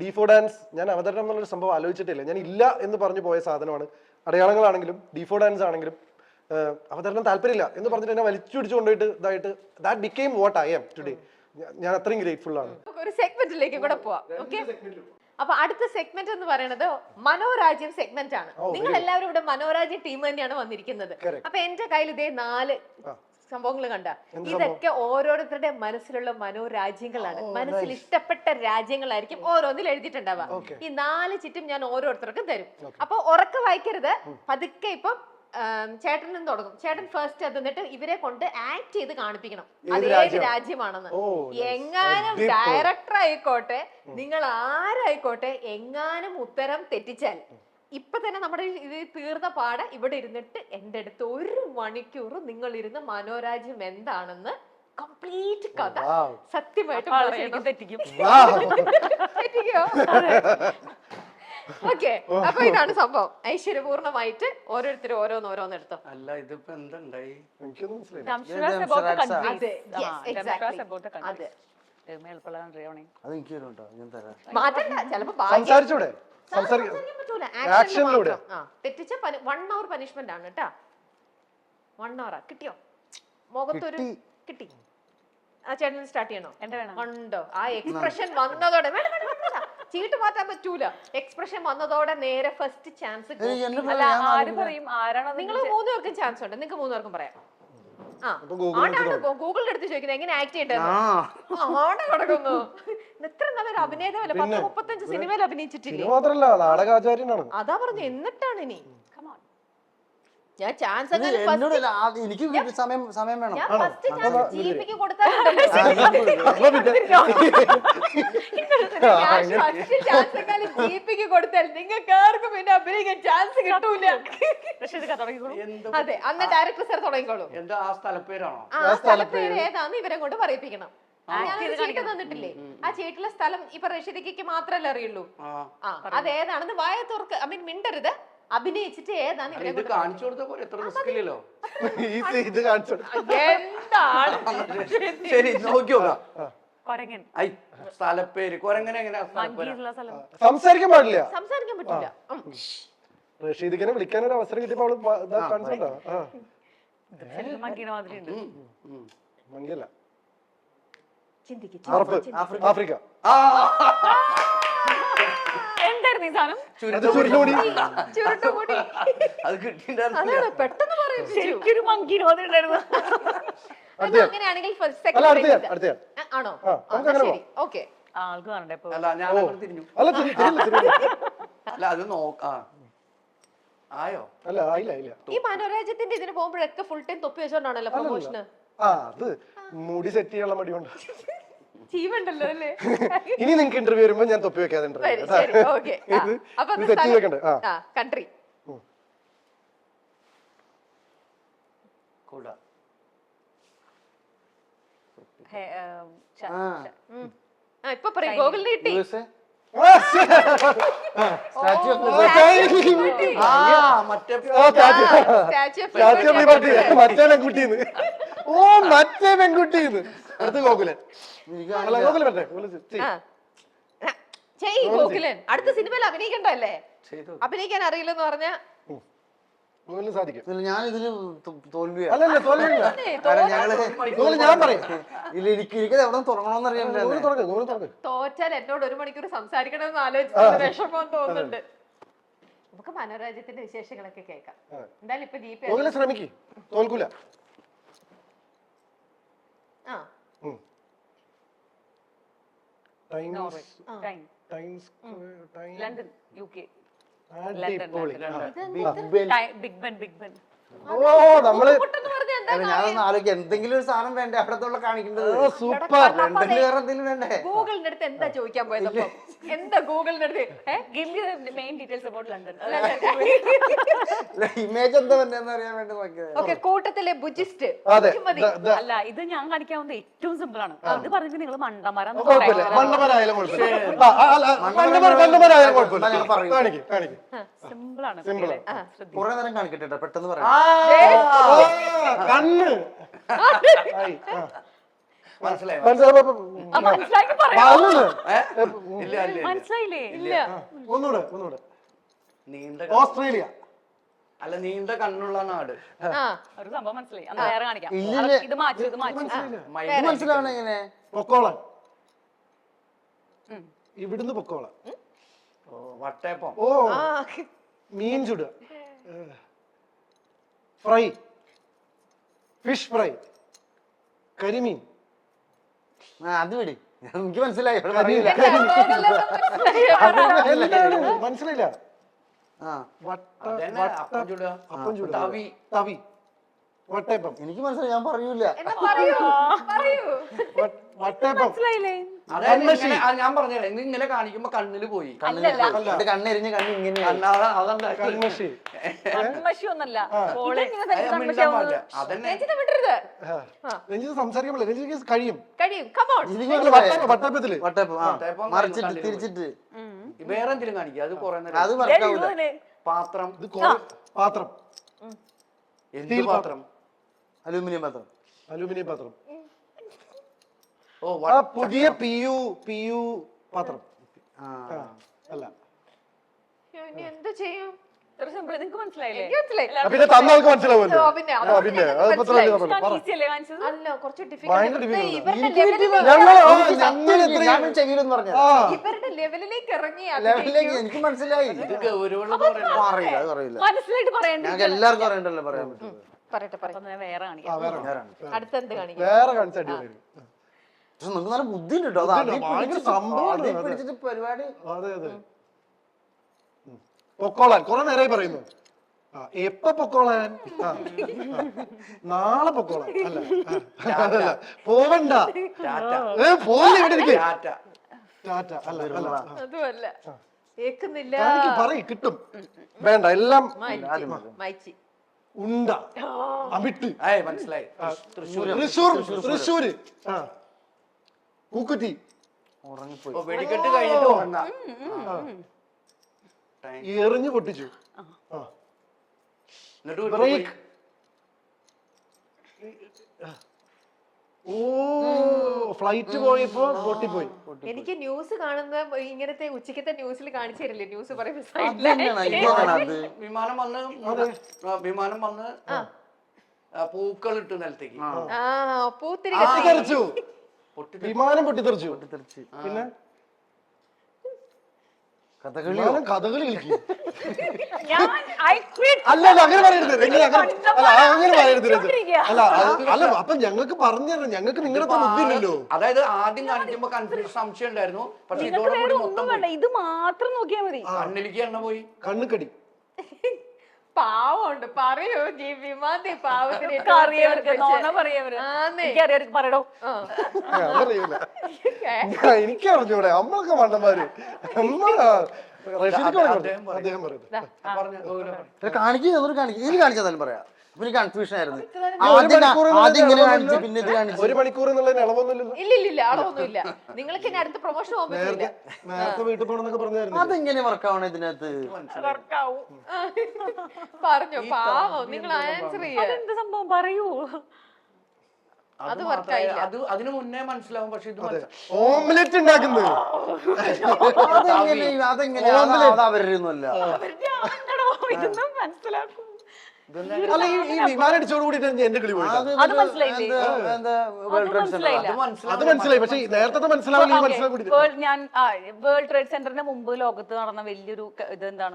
D4 ഡാൻസ് ഞാൻ അവതരണം എന്നുള്ളൊരു സംഭവം ആലോചിച്ചിട്ടില്ല. ഞാൻ ഇല്ല എന്ന് പറഞ്ഞു പോയ സാധനമാണ്. അടയാളങ്ങളാണെങ്കിലും D4 ഡാൻസ് ആണെങ്കിലും അവതരണം താല്പര്യമില്ല എന്ന് പറഞ്ഞിട്ട് എന്നെ വലിച്ചു പിടിച്ചു കൊണ്ടുപോയിട്ട് that became what I am today. ഞാൻ അത്രയും ഗ്രേറ്റ്ഫുൾ ആണ്. ഒരു സെഗ്മെന്റിലേക്ക് കൂടെ പോവാം. ഓക്കെ, അപ്പൊ അടുത്ത സെഗ്മെന്റ് എന്ന് പറയുന്നത് മനോരാജ്യം സെഗ്മെന്റ് ആണ്. നിങ്ങൾ എല്ലാവരും ഇവിടെ മനോരാജ്യം ടീം തന്നെയാണ് വന്നിരിക്കുന്നത്. അപ്പൊ എന്റെ കയ്യിൽ ഇതേ 4 സംഭവങ്ങൾ കണ്ട, ഇതൊക്കെ ഓരോരുത്തരുടെ മനസ്സിലുള്ള മനോരാജ്യങ്ങളാണ്. മനസ്സിൽ ഇഷ്ടപ്പെട്ട രാജ്യങ്ങളായിരിക്കും ഓരോന്നിൽ എഴുതിയിട്ടുണ്ടാവുക. ഈ 4 ചുറ്റും ഞാൻ ഓരോരുത്തർക്കും തരും. അപ്പൊ ഉറക്കെ വായിക്കരുത്, പതുക്കെ. ഇപ്പം ചേട്ടനും തുടങ്ങും. ചേട്ടൻ ഫസ്റ്റ് എന്നിട്ട് ഇവരെ കൊണ്ട് ആക്ട് ചെയ്ത് കാണിപ്പിക്കണം അതേത് രാജ്യമാണെന്ന്. എങ്ങാനും ഡയറക്ടർ ആയിക്കോട്ടെ, നിങ്ങൾ ആരായിക്കോട്ടെ, എങ്ങാനും ഉത്തരം തെറ്റിച്ചാൽ ഇപ്പൊ തന്നെ നമ്മുടെ ഇത് തീർന്ന പാടെ ഇവിടെ ഇരുന്നിട്ട് എന്റെ അടുത്ത് 1 മണിക്കൂർ നിങ്ങൾ ഇരുന്ന് മനോരാജ്യം എന്താണെന്ന് കംപ്ലീറ്റ് കഥ സത്യമായിട്ട് തെറ്റിക്കും. ഓക്കെ, അപ്പൊ ഇതാണ് സംഭവം. ഐശ്വര്യപൂർണമായിട്ട് ഓരോരുത്തരും ഓരോന്ന് എടുത്തോ. അല്ല, ഇതിപ്പോ എന്തുണ്ടായി? എനിക്കൊന്നും മനസ്സിലായി. മാറ്റണ്ട, ചിലപ്പോ സംസാരിച്ചൂടെ? ആക്ഷനിലൂടെ തെറ്റിച്ച 1 hour പനിഷ്മെന്റ് ആണ് കേട്ടാ. 1 hour കിട്ടിയോ? മുഖത്തൊരു കിട്ടി. ആ ചേട്ടൻ സ്റ്റാർട്ട് ചെയ്യണോ? ഉണ്ടോ? ആ എക്സ്പ്രഷൻ വന്നതോടെ ചീട്ട് മാറ്റാൻ പറ്റൂല. എക്സ്പ്രഷൻ വന്നതോടെ നേരെ ഫസ്റ്റ് ചാൻസ്. ആര് പറയും ആരാണ്? നിങ്ങൾ 3 പേർക്കും ചാൻസ് ഉണ്ട്. നിങ്ങൾക്ക് 3 പേർക്കും പറയാം. ഗൂഗിളിന്റെ അടുത്ത് ചോദിക്കുന്നത് എങ്ങനെ ആക്ട് ചെയ്യേണ്ടത് കിടക്കുന്നു. ഇത്ര നല്ലൊരു അഭിനേതാവല്ല, 10-35 സിനിമയിൽ അഭിനയിച്ചിട്ടില്ലേ? മാത്രല്ല നാടകാചാര്യനാണ്. അതാ പറഞ്ഞു, എന്നിട്ടാണ് ഇനി ഞാൻ ചാൻസ് എനിക്ക് സമയം വേണം. ജീവിക്ക് കൊടുത്താൽ നിങ്ങൾക്ക് ആർക്കും പിന്നെ അഭിനയിക്കാൻ ചാൻസ് കിട്ടൂല. അതെ, അന്ന് ഡയറക്ടർ സാർ തുടങ്ങിക്കോളൂ. എന്താ ആ സ്ഥലപ്പേരാണോ? ആ സ്ഥലപ്പേര് ഏതാന്ന് ഇവരെ കൊണ്ട് പറയിപ്പിക്കണം. ഞാനൊരു ചീട്ട് തന്നിട്ടില്ലേ, ആ ചീട്ടിലെ സ്ഥലം ഇപ്പൊ റഷീദയ്ക്ക് മാത്രല്ലേ അറിയുള്ളൂ. അതേതാണെന്ന് വായ തുറക്ക്, ഐ മീൻ മിണ്ടരുത്, അഭിനയിച്ചിട്ട് ഏതാണ് ഇവരെ ഇത് കാണിച്ചു കൊടുത്തപ്പോ എത്ര റിസ്ക് ഇല്ലല്ലോ. ഇത് കാണിച്ചു എന്താണ്. ശരി, നോക്കി നോക്കാം. കൊരങ്ങൻ. ഐ, സ്ഥലപ്പേര് കൊരങ്ങനെ എങ്ങനെയാ? സംസാരിക്കാൻ പാടില്ല, സംസാരിക്കാൻ പറ്റില്ല. റഷീദിനെ വിളിക്കാൻ ഒരു അവസരം കിട്ടിയപ്പോ അവള് കാണിച്ചോ? മങ്കീനെ മാതിരി ഉണ്ട്. മങ്കിയല്ല, ചിന്തിക്കും. ആഫ്രിക്ക. എന്തായിരുന്നു ഈ സാധനം? ചുരുട്ടുമുടി. അത് കിട്ടിണ്ടായിരുന്നു. പെട്ടെന്ന് പറയും. ശരിക്കൊരു മങ്കീനെ മാതിരി ഉണ്ടായിരുന്നു. അങ്ങനെയാണെങ്കിൽ ആണോ? ശരി, ഓക്കെ. ആൾക്ക് കാണണ്ടേ ഇപ്പൊ? അല്ല, ഞാൻ അങ്ങനെ തിരിഞ്ഞു. അല്ല, അത് നോക്കാ. ആയോ? അല്ല, ആയില്ല. ഈ മനോരാജ്യത്തിന്റെ ഇതിന് പോകുമ്പോഴൊക്കെ ഫുൾ ടൈം തൊപ്പി വെച്ചോണ്ടാണല്ലോ പ്രൊമോഷന്. അത് മുടി സെറ്റ് ചെയ്യാനുള്ള മടി കൊണ്ട് ജീവണ്ടല്ലോ അല്ലേ? ഇനി നിങ്ങൾക്ക് ഇന്റർവ്യൂ വരുമ്പോ ഞാൻ തൊപ്പി വെക്കാതെ കൺട്രി. ഇപ്പൊ പറയും ഗൂഗിളിന് കിട്ടി USA? Statue of Liberty. മറ്റേ പെൺകുട്ടിന്ന് മറ്റേ പെൺകുട്ടിന്ന് അടുത്ത് ഗോകുലൻ അല്ല ഗോകുലൻ പറ്റേ ചെയ് ഗോകുലൻ അടുത്ത സിനിമയിൽ അഭിനയിക്കണ്ടല്ലേ ചെയ്തു. അഭിനയിക്കാൻ അറിയില്ലെന്ന് പറഞ്ഞ ഗോകുലിന് സാധിക്കും. ഇല്ല, ഞാൻ ഇതിന് തോൽവിയാണ്. അല്ലല്ല തോൽവിയില്ല. കാരണം ഞങ്ങള് ഗോകുലൻ ഞാൻ പറയും ഇല്ല, എനിക്ക് എവിടെ തുടങ്ങണമെന്ന് അറിയാൻ ഗോകുലൻ തുടങ്ങ്, ഗോകുലൻ തുടങ്ങ്. തോറ്റാൽ എന്നോട് 1 മണിക്കൂർ സംസാരിക്കണമെന്ന് ആലോചിച്ച് വിഷമം തോന്നുന്നുണ്ട്. നമുക്ക് മനോരാജ്യത്തിന്റെ വിശേഷങ്ങളൊക്കെ കേൾക്കാം. എന്തായാലും ഇപ്പൊ ദീപ ഗോകുലൻ ശ്രമിക്ക്, തോൽക്കൂല. ആ ലണ്ടൻ UK അടിപൊളി. ബിഗ് ബെൻ ഓ നമ്മള് കൂട്ടെന്ന് പറഞ്ഞാ എന്താ ഞാനൊന്ന് ആലോചിക്കാം, എന്തെങ്കിലും ഒരു സാധനം വേണ്ടേ അവിടത്തുള്ള കാണിക്കേണ്ടത്? സൂപ്പർ. ലണ്ടനിൽ വേറെ എന്തെങ്കിലും വേണ്ടേ? ഗൂഗിളിന്റെ അടുത്ത് എന്താ ചോദിക്കാൻ പോയത് അപ്പൊ? എന്താ ഗൂഗിളിന്റെ അടുത്ത് Give me the main details about London. Image എന്താ വേണ്ടതെന്ന് അറിയാൻ വേണ്ടി നോക്കിയത്. ഓക്കെ കൂട്ടത്തിലെ ബുജിസ്റ്റ് അതെ അല്ല ഇത് ഞാൻ കാണിക്കാവുന്ന ഏറ്റവും സിമ്പിൾ ആണ്. ഇത് പറഞ്ഞിട്ട് നിങ്ങൾ മണ്ടന്മാരാന്ന് കുഴപ്പമില്ല, മണ്ണമരായാലും കുഴപ്പമില്ല. മണ്ണമരായാലും കുഴപ്പമില്ല. ഞാൻ പറയും. കാണിക്ക് കാണിക്ക്. സിമ്പിൾ ആണ്. Simple. കുറെ നേരം കാണിക്കട്ടെ ട്ടോ, പെട്ടെന്ന് പറയാം. കണ്ണ് മനസ്സിലായോ? മനസ്സിലാക്കി പറയാം. ഇല്ല ഇല്ല മനസ്സിലായില്ലേ? ഇല്ല ഒന്നൂടെ ഒന്നൂടെ. നീണ്ട ഓസ്ട്രേലിയ. അല്ല നീണ്ട കണ്ണുള്ള നാട്. ആ ഒരു സംഭവം മനസ്സിലായി. അന്ന് വേറെ കാണിക്കാം. ഇല്ലില്ല. ഇത് മാറ്റി ഇത് മാറ്റി. ഇത് മനസ്സിലാവണം എങ്ങനെ? പൊക്കോളൻ. ഇവിടുന്ന് പൊക്കോളൻ. വട്ടയപ്പം. ഓ മീൻ ചുടുക, ഫ്രൈ, ഫിഷ് ഫ്രൈ, കരിമീൻ. അത് വിടി, എനിക്ക് മനസ്സിലായി. ഇവിടെ പറയില്ല. എന്താണ് മനസ്സിലായില്ല? അതന്നെ, അപ്പം ചുടുക. അപ്പം ചുടുക, തവി. തവി, വട്ടയപ്പം. എനിക്ക് മനസ്സിലായി, ഞാൻ പറയൂല. എന്നാ പറയൂ പറയൂ വട്ടയപ്പം. മനസ്സിലായില്ലേ? അതായത് ഇങ്ങനെ- ഞാൻ പറഞ്ഞത് ഇത് ഇങ്ങനെ കാണിക്കുമ്പോ കണ്ണില് പോയി. എന്റെ കണ്ണെരിഞ്ഞ് കണ്ണ് ഇങ്ങനെ കൺമഷി. കൺമഷി ഒന്നല്ല. അതന്നെ രഞ്ജിത വിടരുത്. രഞ്ജിത്ത് സംസാരിക്കാൻ പറ്റില്ല, രഞ്ജിത്ത് കഴിയും. കഴിയും കമോൺ വട്ടയപ്പത്തില് വട്ടയപ്പം മറിച്ചിട്ട് തിരിച്ചിട്ട് വേറെ എന്തെങ്കിലും കാണിക്കുക. അത് കൊറേ നേരം. അത് വർക്കാവൂല. പാത്രം. ഇത് പാത്രം, എന്ത് പാത്രം? അലൂമിനിയം പാത്രം. അലൂമിനിയം പാത്രം. ഓ ആ പുതിയ പിയു പാത്രം. അല്ല ഇനി എന്ത് ചെയ്യും? സിമ്പിൾ. നിങ്ങൾക്ക് മനസ്സിലായില്ലേ? എനിക്ക് മനസ്സിലായി. പിന്നെ തന്ന ആൾക്ക് മനസ്സിലാവുമല്ലോ. ഓ, പിന്നെ അത് പിന്നെ ഞങ്ങൾക്ക് അത് മനസ്സിലായി. ഈസി അല്ലേ കാണിച്ചത്? അല്ല കുറച്ച് ഭയങ്കര ഡിഫിക്കൽട്ട്. difficult. ഞാൻ ചെവിയിലൊന്നും പറഞ്ഞു ഇവരുടെ ലെവലിലേക്ക് ഇറങ്ങി ലെവലിലേക്ക് എനിക്ക് മനസ്സിലായി. ഇത് ഗൗരവമുള്ള പറയണ്ട. അറിയില്ല, അത് അറിയില്ല. മനസ്സിലായിട്ട് പറയണ്ടേ? ഞങ്ങൾക്ക് എല്ലാവർക്കും അറിയണ്ടല്ലോ പറയാൻ പറ്റും. പറയട്ടെ അപ്പൊ ഞാൻ വേറെ കാണിക്കാം. അടുത്തെന്ത് കാണിക്കും? വേറെ കാണിച്ച അടിപൊളി. പക്ഷെ നിങ്ങൾക്ക് നല്ല ബുദ്ധി ഉണ്ട് കേട്ടോ. ഭയങ്കര സംഭവമാണ് അത്. പിടിച്ചിട്ട് പരിപാടി. അതെ അതെ. പൊക്കോളാൻ കുറെ നേരമായി പറയുന്നു. എപ്പ പൊക്കോളാൻ? നാളെ പൊക്കോളാൻ. അല്ല അതല്ല, പോവണ്ട. പോലെ ഇവിടെ ഇരിക്കും. ടാറ്റ. അല്ല അല്ല, അതുമല്ല കേക്കുന്നില്ല. പറയ് കിട്ടും. വേണ്ട എല്ലാം. മൈച്ചി ഉണ്ട, അമിട്ട്, മനസ്സിലായി. തൃശ്ശൂര്, കൂക്കുറ്റി, ഉറങ്ങിപ്പോയി. വെടിക്കെട്ട് കഴിഞ്ഞിട്ട് വന്ന എറിഞ്ഞു പൊട്ടിച്ചു. എന്നിട്ട് ബ്രേക്ക്. ഓ ഫ്ലൈറ്റ് പോയപ്പോ പൊട്ടിപ്പോയി. എനിക്ക് ന്യൂസ് കാണുന്ന ഇങ്ങനത്തെ ഉച്ചക്കത്തെ ന്യൂസിൽ കാണിച്ചു തരില്ലേ? ന്യൂസ് പറയുമ്പോ അത് തന്നെയാണ്, ഇതാണ് അത്. വിമാനം വന്ന് പൂക്കൾ ഇട്ട് നിലത്തേക്ക് പൂത്തിരി പൊട്ടിത്തെറിച്ചു. വിമാനം പൊട്ടിത്തെറിച്ചു. പിന്നെ കഥകളി കഥകളി കളിക്കും. I quit. അല്ല അങ്ങനെ പറയരുത്. അങ്ങനെ പറയരുത്. അല്ല അപ്പൊ ഞങ്ങൾക്ക് പറഞ്ഞു തരണം. ഞങ്ങൾക്ക് നിങ്ങളുടെ ബുദ്ധിയില്ലല്ലോ. അതായത് ആദ്യം കാണിക്കുമ്പോ കൺഫ്യൂഷൻ സംശയം ഉണ്ടായിരുന്നു. പക്ഷെ നിങ്ങൾക്ക് ഇതോടെ വേറെ കൂടി ഒന്നും മൊത്തം വേണ്ട. ഇത് മാത്രം നോക്കിയാ മതി. കണ്ണിലേക്ക് എണ്ണ പോയി. കണ്ണുകടി. പാവമുണ്ട്. പറയൂ വിമാന്റെ പാവത്തിന് അറിയവർക്ക് നോണ പറയവര്. എനിക്കറിയാം പറയടോ. അറിയില്ല, എനിക്ക് അറിഞ്ഞൂടെ. നമ്മളൊക്കെ മണ്ടന്മാര്. അദ്ദേഹം പറയുന്നത് കാണിക്കുന്നത് കാണിക്കും. ഇനി കാണിച്ചാലും പറയാം. അപ്പൊ എനിക്ക് കൺഫ്യൂഷൻ ആയിരുന്നു. മണിക്കൂർ ആദ്യം ഇങ്ങനെ കാണിച്ച് എന്നുള്ളതിന് പിന്നെ ഇത് കാണിച്ചു. 1 മണിക്കൂർ എന്നുള്ളതിന് ഇളവൊന്നുമില്ലല്ലോ. ഇല്ല അളവൊന്നുമില്ല. നിങ്ങൾക്ക് ഇനി അടുത്ത പ്രൊമോഷൻ പോകാൻ പറ്റില്ല. നേരത്തെ വീട്ടിൽ പോകണമെന്നൊക്കെ പറഞ്ഞായിരുന്നു. അതെങ്ങനെ വർക്കാവണം ഇതിനകത്ത്? പറഞ്ഞോ പാവം, നിങ്ങൾ ആൻസർ ചെയ്യാ. എന്ത് സംഭവം പറയൂ. അത് വർക്കായില്ല. അതിന് മുന്നേ മനസ്സിലാവും, പക്ഷെ ഇത് ഓംലെറ്റ് ഉണ്ടാക്കുന്നത് അതെങ്ങനെയാ? അത് അവരൊന്നുമല്ല. ഇതൊന്നും മനസ്സിലാക്കും. അല്ല, ഈ വിമാനം അടിച്ചോട് കൂടിയിട്ട് എന്റെ കിളി പോയി. അത് മനസ്സിലായില്ലേ? അത് മനസ്സിലായി, പക്ഷെ നേരത്തെ മനസ്സിലാവില്ല, മനസ്സിലാക്കി. ഞാൻ വേൾഡ് ട്രേഡ് സെന്ററിന് മുമ്പ് ലോകത്ത് നടന്ന വലിയൊരു ഇതെന്താണ്,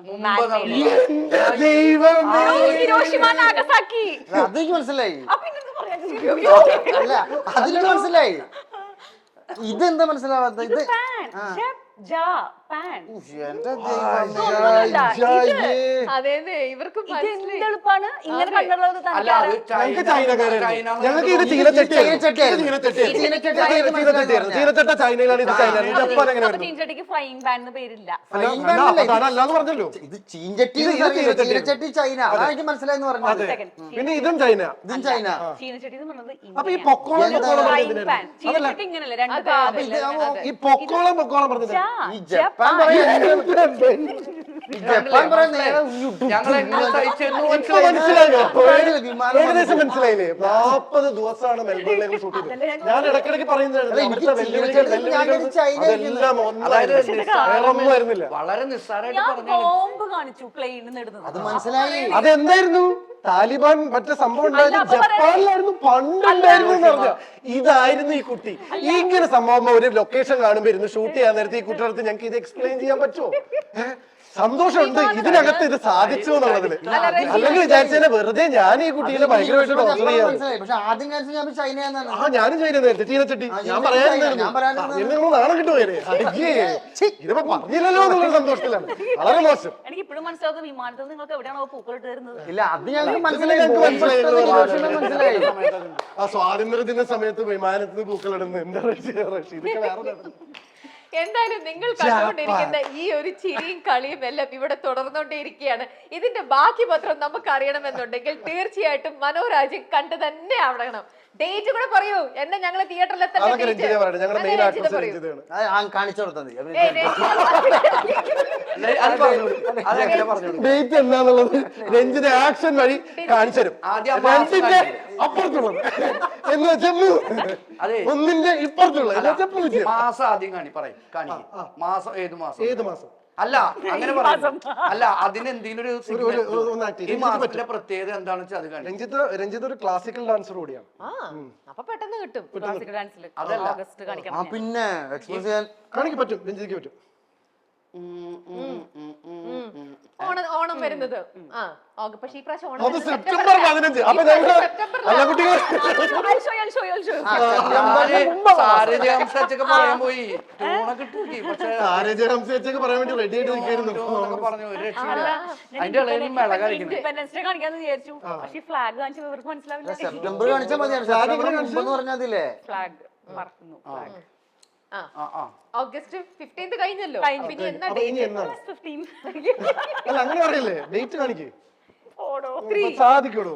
ഹിരോഷിമ നാഗസാക്കി. അതെനിക്ക് മനസ്സിലായി. അപ്പൊ ഇതെന്ത് പറയാ? അല്ല, അതെനിക്ക് മനസ്സിലായി. ഇതെന്താ മനസ്സിലാവാത്ത? ഇത് അതേന്നെ ഇവർക്ക് എളുപ്പാണ്. ഇങ്ങനെ കണ്ടുള്ളത് ഞങ്ങൾക്ക് ഇത് ചീനച്ചട്ട ചൈനയിലാണ്, ഇത് ചൈനയാണ്. ജപ്പാൻ എങ്ങനെ വരുന്നു? ചീനച്ചട്ടിക്ക് ഫ്രൈങ് പാൻ എന്ന് പേരില്ല. അല്ലാന്ന് പറഞ്ഞല്ലോ. ഇത് ചീനച്ചട്ടി, ചീനച്ചട്ടി ചൈന, അതെനിക്ക് മനസ്സിലായെന്ന് പറഞ്ഞു. പിന്നെ ഇതും ചൈന, ഇതും ചൈന. ചീനച്ചട്ടി എന്ന് പറഞ്ഞത് അപ്പൊ ഈ പൊക്കോളം ചീനച്ചട്ടി ഇങ്ങനല്ലേ, രണ്ട് ഈ പൊക്കോളം പറഞ്ഞത് ഈ ജപ്പാൻ ഏകദേശം മനസ്സിലായില്ലേ? 40 ദിവസമാണ് മെൽബണിലേക്ക് ഷൂട്ട് ചെയ്തത്. ഞാൻ ഇടയ്ക്കിടയ്ക്ക് പറയുന്നതാണ് വളരെ നിസ്സാരമായിട്ട് ഞാൻ പറഞ്ഞു. ബോംബ് കാണിച്ചു പ്ലെയിനിൽ നിടുന്നത്. അത് മനസ്സിലായി. അതെന്തായിരുന്നു? താലിബാൻ മറ്റേ സംഭവം ഉണ്ടായത് ജപ്പാനിലായിരുന്നു, പണ്ടുണ്ടായിരുന്നു എന്ന് പറഞ്ഞ ഇതായിരുന്നു ഈ കുട്ടി. ഇങ്ങനെ സംഭവം ഒരു ലൊക്കേഷൻ കാണുമ്പോ ഇരുന്ന് ഷൂട്ട് ചെയ്യാൻ നേരത്തെ ഈ കുട്ടിയുടെ അടുത്ത് ഞങ്ങൾക്ക് ഇത് എക്സ്പ്ലെയിൻ ചെയ്യാൻ പറ്റുമോ? സന്തോഷമുണ്ട് ഇതിനകത്ത് ഇത് സാധിച്ചു എന്നുള്ളതില്. അല്ലെങ്കിൽ വിചാരിച്ചതിനെ വെറുതെ ഞാൻ ഈ കുട്ടീനെ ഭയങ്കരമായിട്ട് ടോർച്ചർ ചെയ്യാം. പക്ഷെ ആദ്യം കാണിച്ചു ഞാൻ ചൈന എന്നാണ്. ഞാനും ചൈന നേരത്തെ ചീനച്ചട്ടി ഞാൻ പറയാനായിരുന്നു. നിങ്ങൾ നാണം കിട്ടുപോയേ. ഇതിപ്പോ പറഞ്ഞില്ലല്ലോ എന്നുള്ള സന്തോഷത്തിലാണ്. വളരെ മോശം. എനിക്ക് ഇപ്പോഴും മനസ്സിലാവുന്നത് വിമാനത്തിൽ നിങ്ങൾക്ക് എവിടെയാണോ പൂക്കളിട്ട് വരുന്നത്. ഇല്ല, അത് ഞങ്ങൾക്ക് മനസ്സിലായി. ആ സ്വാതന്ത്ര്യദിന സമയത്ത് വിമാനത്തിന് പൂക്കളിടുന്നു. എന്താ ഇതൊക്കെ വേറെ. എന്തായാലും നിങ്ങൾ കണ്ടുകൊണ്ടിരിക്കുന്ന ഈ ഒരു ചിരിയും കളിയും എല്ലാം ഇവിടെ തുടർന്നുകൊണ്ടേയിരിക്കുകയാണ്. ഇതിന്റെ ബാക്കി പത്രം നമുക്ക് അറിയണമെന്നുണ്ടെങ്കിൽ തീർച്ചയായിട്ടും മനോരാജ്യം കണ്ടു തന്നെ ആവണം. ഡേറ്റ് കൂടെ പറയൂ. എന്നെ ഞങ്ങള് തിയേറ്ററിൽ കാണിച്ചു കൊടുത്തത് ഡേറ്റ് എന്താന്നുള്ളത് രഞ്ജിത ആക്ഷൻ വഴി കാണിച്ചു തരും. രണ്ടിന്റെ അപ്പുറത്തുള്ളത് എന്ന് വെച്ചാൽ ഒന്നിന്റെ ഇപ്പുറത്തുള്ളത് മാസം ആദ്യം കാണിക്കും. മാസം ഏത് മാസം അല്ല അങ്ങനെ പറയും. അല്ല, അതിന് എന്തെങ്കിലും ഈ മാസത്തിലെ പ്രത്യേകത എന്താണെന്ന് വെച്ചാൽ അത് കാണിക്കും. രഞ്ജിത്ത് ഒരു ക്ലാസിക്കൽ ഡാൻസർ കൂടിയാണ്. അപ്പൊ പെട്ടെന്ന് കിട്ടും. ക്ലാസിക്കൽ ഡാൻസിൽ ഓഗസ്റ്റ് കാണിക്കണം. പിന്നെ എക്സ്പ്രസ് ചെയ്യാൻ കാണിക്കാൻ പറ്റും, രഞ്ജിക്ക് പറ്റും. ഓണം വരുന്നത് പക്ഷെ ഈ പ്രാവശ്യം അത് ഓണം സെപ്റ്റംബർ 15. അപ്പൊ ഞങ്ങൾ അല്ല കുട്ടികൾ പറയാൻ പോയി പക്ഷെ താരജഹംസയൊക്കെ പറയാൻ വേണ്ടി റെഡി ആയിട്ട് നിൽക്കായിരുന്നു. പറഞ്ഞു ഒരു രക്ഷയില്ല. അതിന്റെ ഇളയിൽ മെള കളിക്കുന്നത്. ഇൻഡിപെൻഡൻസ് ഡേ കാണിക്കാന്ന് വിചാരിച്ചു. പക്ഷെ ഫ്ലാഗ് കാണിച്ച ഇവർക്ക് മനസ്സിലാവില്ല. സെപ്റ്റംബർ കാണിച്ചാൽ മതിയാണ്. സെപ്റ്റംബർ മുമ്പെന്ന് പറഞ്ഞതില്ലേ ഫ്ലാഗ് മറക്കുന്നു. ഫ്ലാഗ് ഓഗസ്റ്റ് 15 കഴിഞ്ഞല്ലോ. പിന്നെ എന്നാ ഇനി എന്നാ? 15 അല്ല അങ്ങനെ പറയല്ലേ, ഡേറ്റ് കാണിക്കേ ഓടോ സാധിക്കോടോ.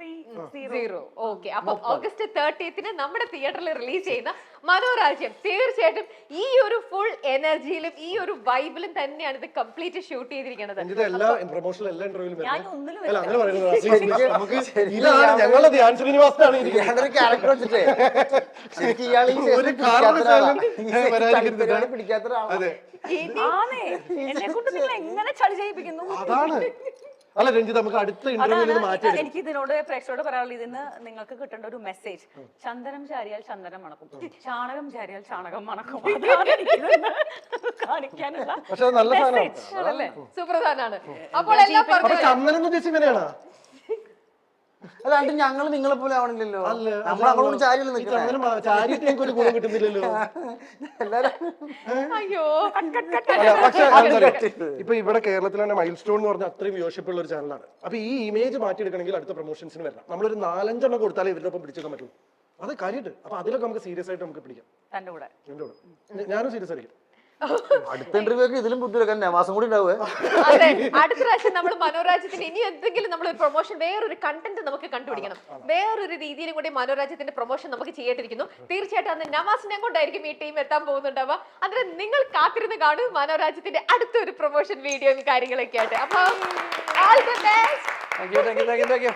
3-0. ഓക്കെ, അപ്പൊ ഓഗസ്റ്റ് 30 നമ്മുടെ തിയേറ്ററിൽ റിലീസ് ചെയ്യുന്ന മനോരാജ്യം തീർച്ചയായിട്ടും ഈ ഒരു ഫുൾ എനർജിയിലും ഈ ഒരു വൈബിലും തന്നെയാണ് ഇത് കംപ്ലീറ്റ് ഷൂട്ട് ചെയ്തിരിക്കുന്നത്. ഞങ്ങളുടെ ധ്യാൻ ശ്രീനിവാസനാണ് ക്യാരക്ടർ വെച്ചിട്ടേ ശരിക്കും ഇയാൾ പിടിക്കാത്ത ഒരാളാണ്. എന്നെ കൊണ്ട് നിങ്ങൾ എങ്ങനെ ചളി ചെയ്യിപ്പിക്കുന്നു. അതാണ്. അല്ല രഞ്ജിത്ത്, നമുക്ക് അടുത്ത ഇന്റർവ്യൂവിൽ മാറ്റി എനിക്ക് ഇതിനോട് പ്രേക്ഷകരോട് പറയാനുള്ളത്, ഇതിന് നിങ്ങൾക്ക് കിട്ടേണ്ട ഒരു മെസ്സേജ്, ചന്ദനം ചാരിയാൽ ചന്ദനം മണക്കും, ചാണകം ചാരിയാൽ ചാണകം മണക്കും. കാണിക്കാനുള്ള സുപ്രധാനാണ്. അപ്പോൾ എല്ലാം ചന്ദനം ഉദ്ദേശിച്ച് ഇങ്ങനെയാണ്. അല്ലാണ്ട് ഞങ്ങൾ നിങ്ങളെ പോലെ ആവണില്ലല്ലോ. നമ്മളോട് ചാരിയല്ലോ നിൽക്കുന്നത്. ചാരിയിട്ട് ഞങ്ങൾക്ക് ഒരു ഗുണം കിട്ടുന്നില്ലല്ലോ. അയ്യോ. പക്ഷെ ഇപ്പൊ ഇവിടെ കേരളത്തിൽ തന്നെ മൈൽ സ്റ്റോൺ എന്ന് പറഞ്ഞാൽ അത്രയും വ്യൂവർഷിപ്പ് ഉള്ള ഒരു ചാനലാണ്. അപ്പൊ ഈ ഇമേജ് മാറ്റിയെടുക്കണമെങ്കിൽ അടുത്ത പ്രൊമോഷൻസിന് വരണം. നമ്മളൊരു 4-5 എണ്ണം കൊടുത്താലേ ഇവരുടെ ഒപ്പം പിടിച്ചെടുക്കാൻ പറ്റുള്ളൂ. അത് കാര്യമായിട്ട്. അപ്പൊ അതിലൊക്കെ നമുക്ക് സീരിയസ് ആയിട്ട് നമുക്ക് പിടിക്കാം. തന്റെ കൂടെ ഞാനും സീരിയസ് ആയിരിക്കും. അടുത്ത ഇന്റർവ്യൂ ഒക്കെ ഇതിലും ബുദ്ധിമുട്ട് നവാസം കൂടി ഉണ്ടാവുക. അതെ, അടുത്ത പ്രാവശ്യം നമ്മൾ മനോരാജ്യത്തിന് ഇനി എന്തെങ്കിലും നമ്മൾ പ്രൊമോഷൻ വേറൊരു കണ്ടന്റ് നമുക്ക് കണ്ടുപിടിക്കണം. വേറൊരു രീതിയിലും കൂടി മനോരാജ്യത്തിന്റെ പ്രൊമോഷൻ നമുക്ക് ചെയ്യേണ്ടിയിരിക്കുന്നു. തീർച്ചയായിട്ടും അന്ന് നവാസിനെ കൊണ്ടായിരിക്കും ഈ ടീം എത്താൻ പോകുന്നുണ്ടാവുക. അതിന് നിങ്ങൾ കാത്തിരുന്ന് കാണും മനോരാജ്യത്തിന്റെ അടുത്തൊരു പ്രൊമോഷൻ വീഡിയോയും കാര്യങ്ങളൊക്കെ ആയിട്ട്. അപ്പൊ all the best. Thank you.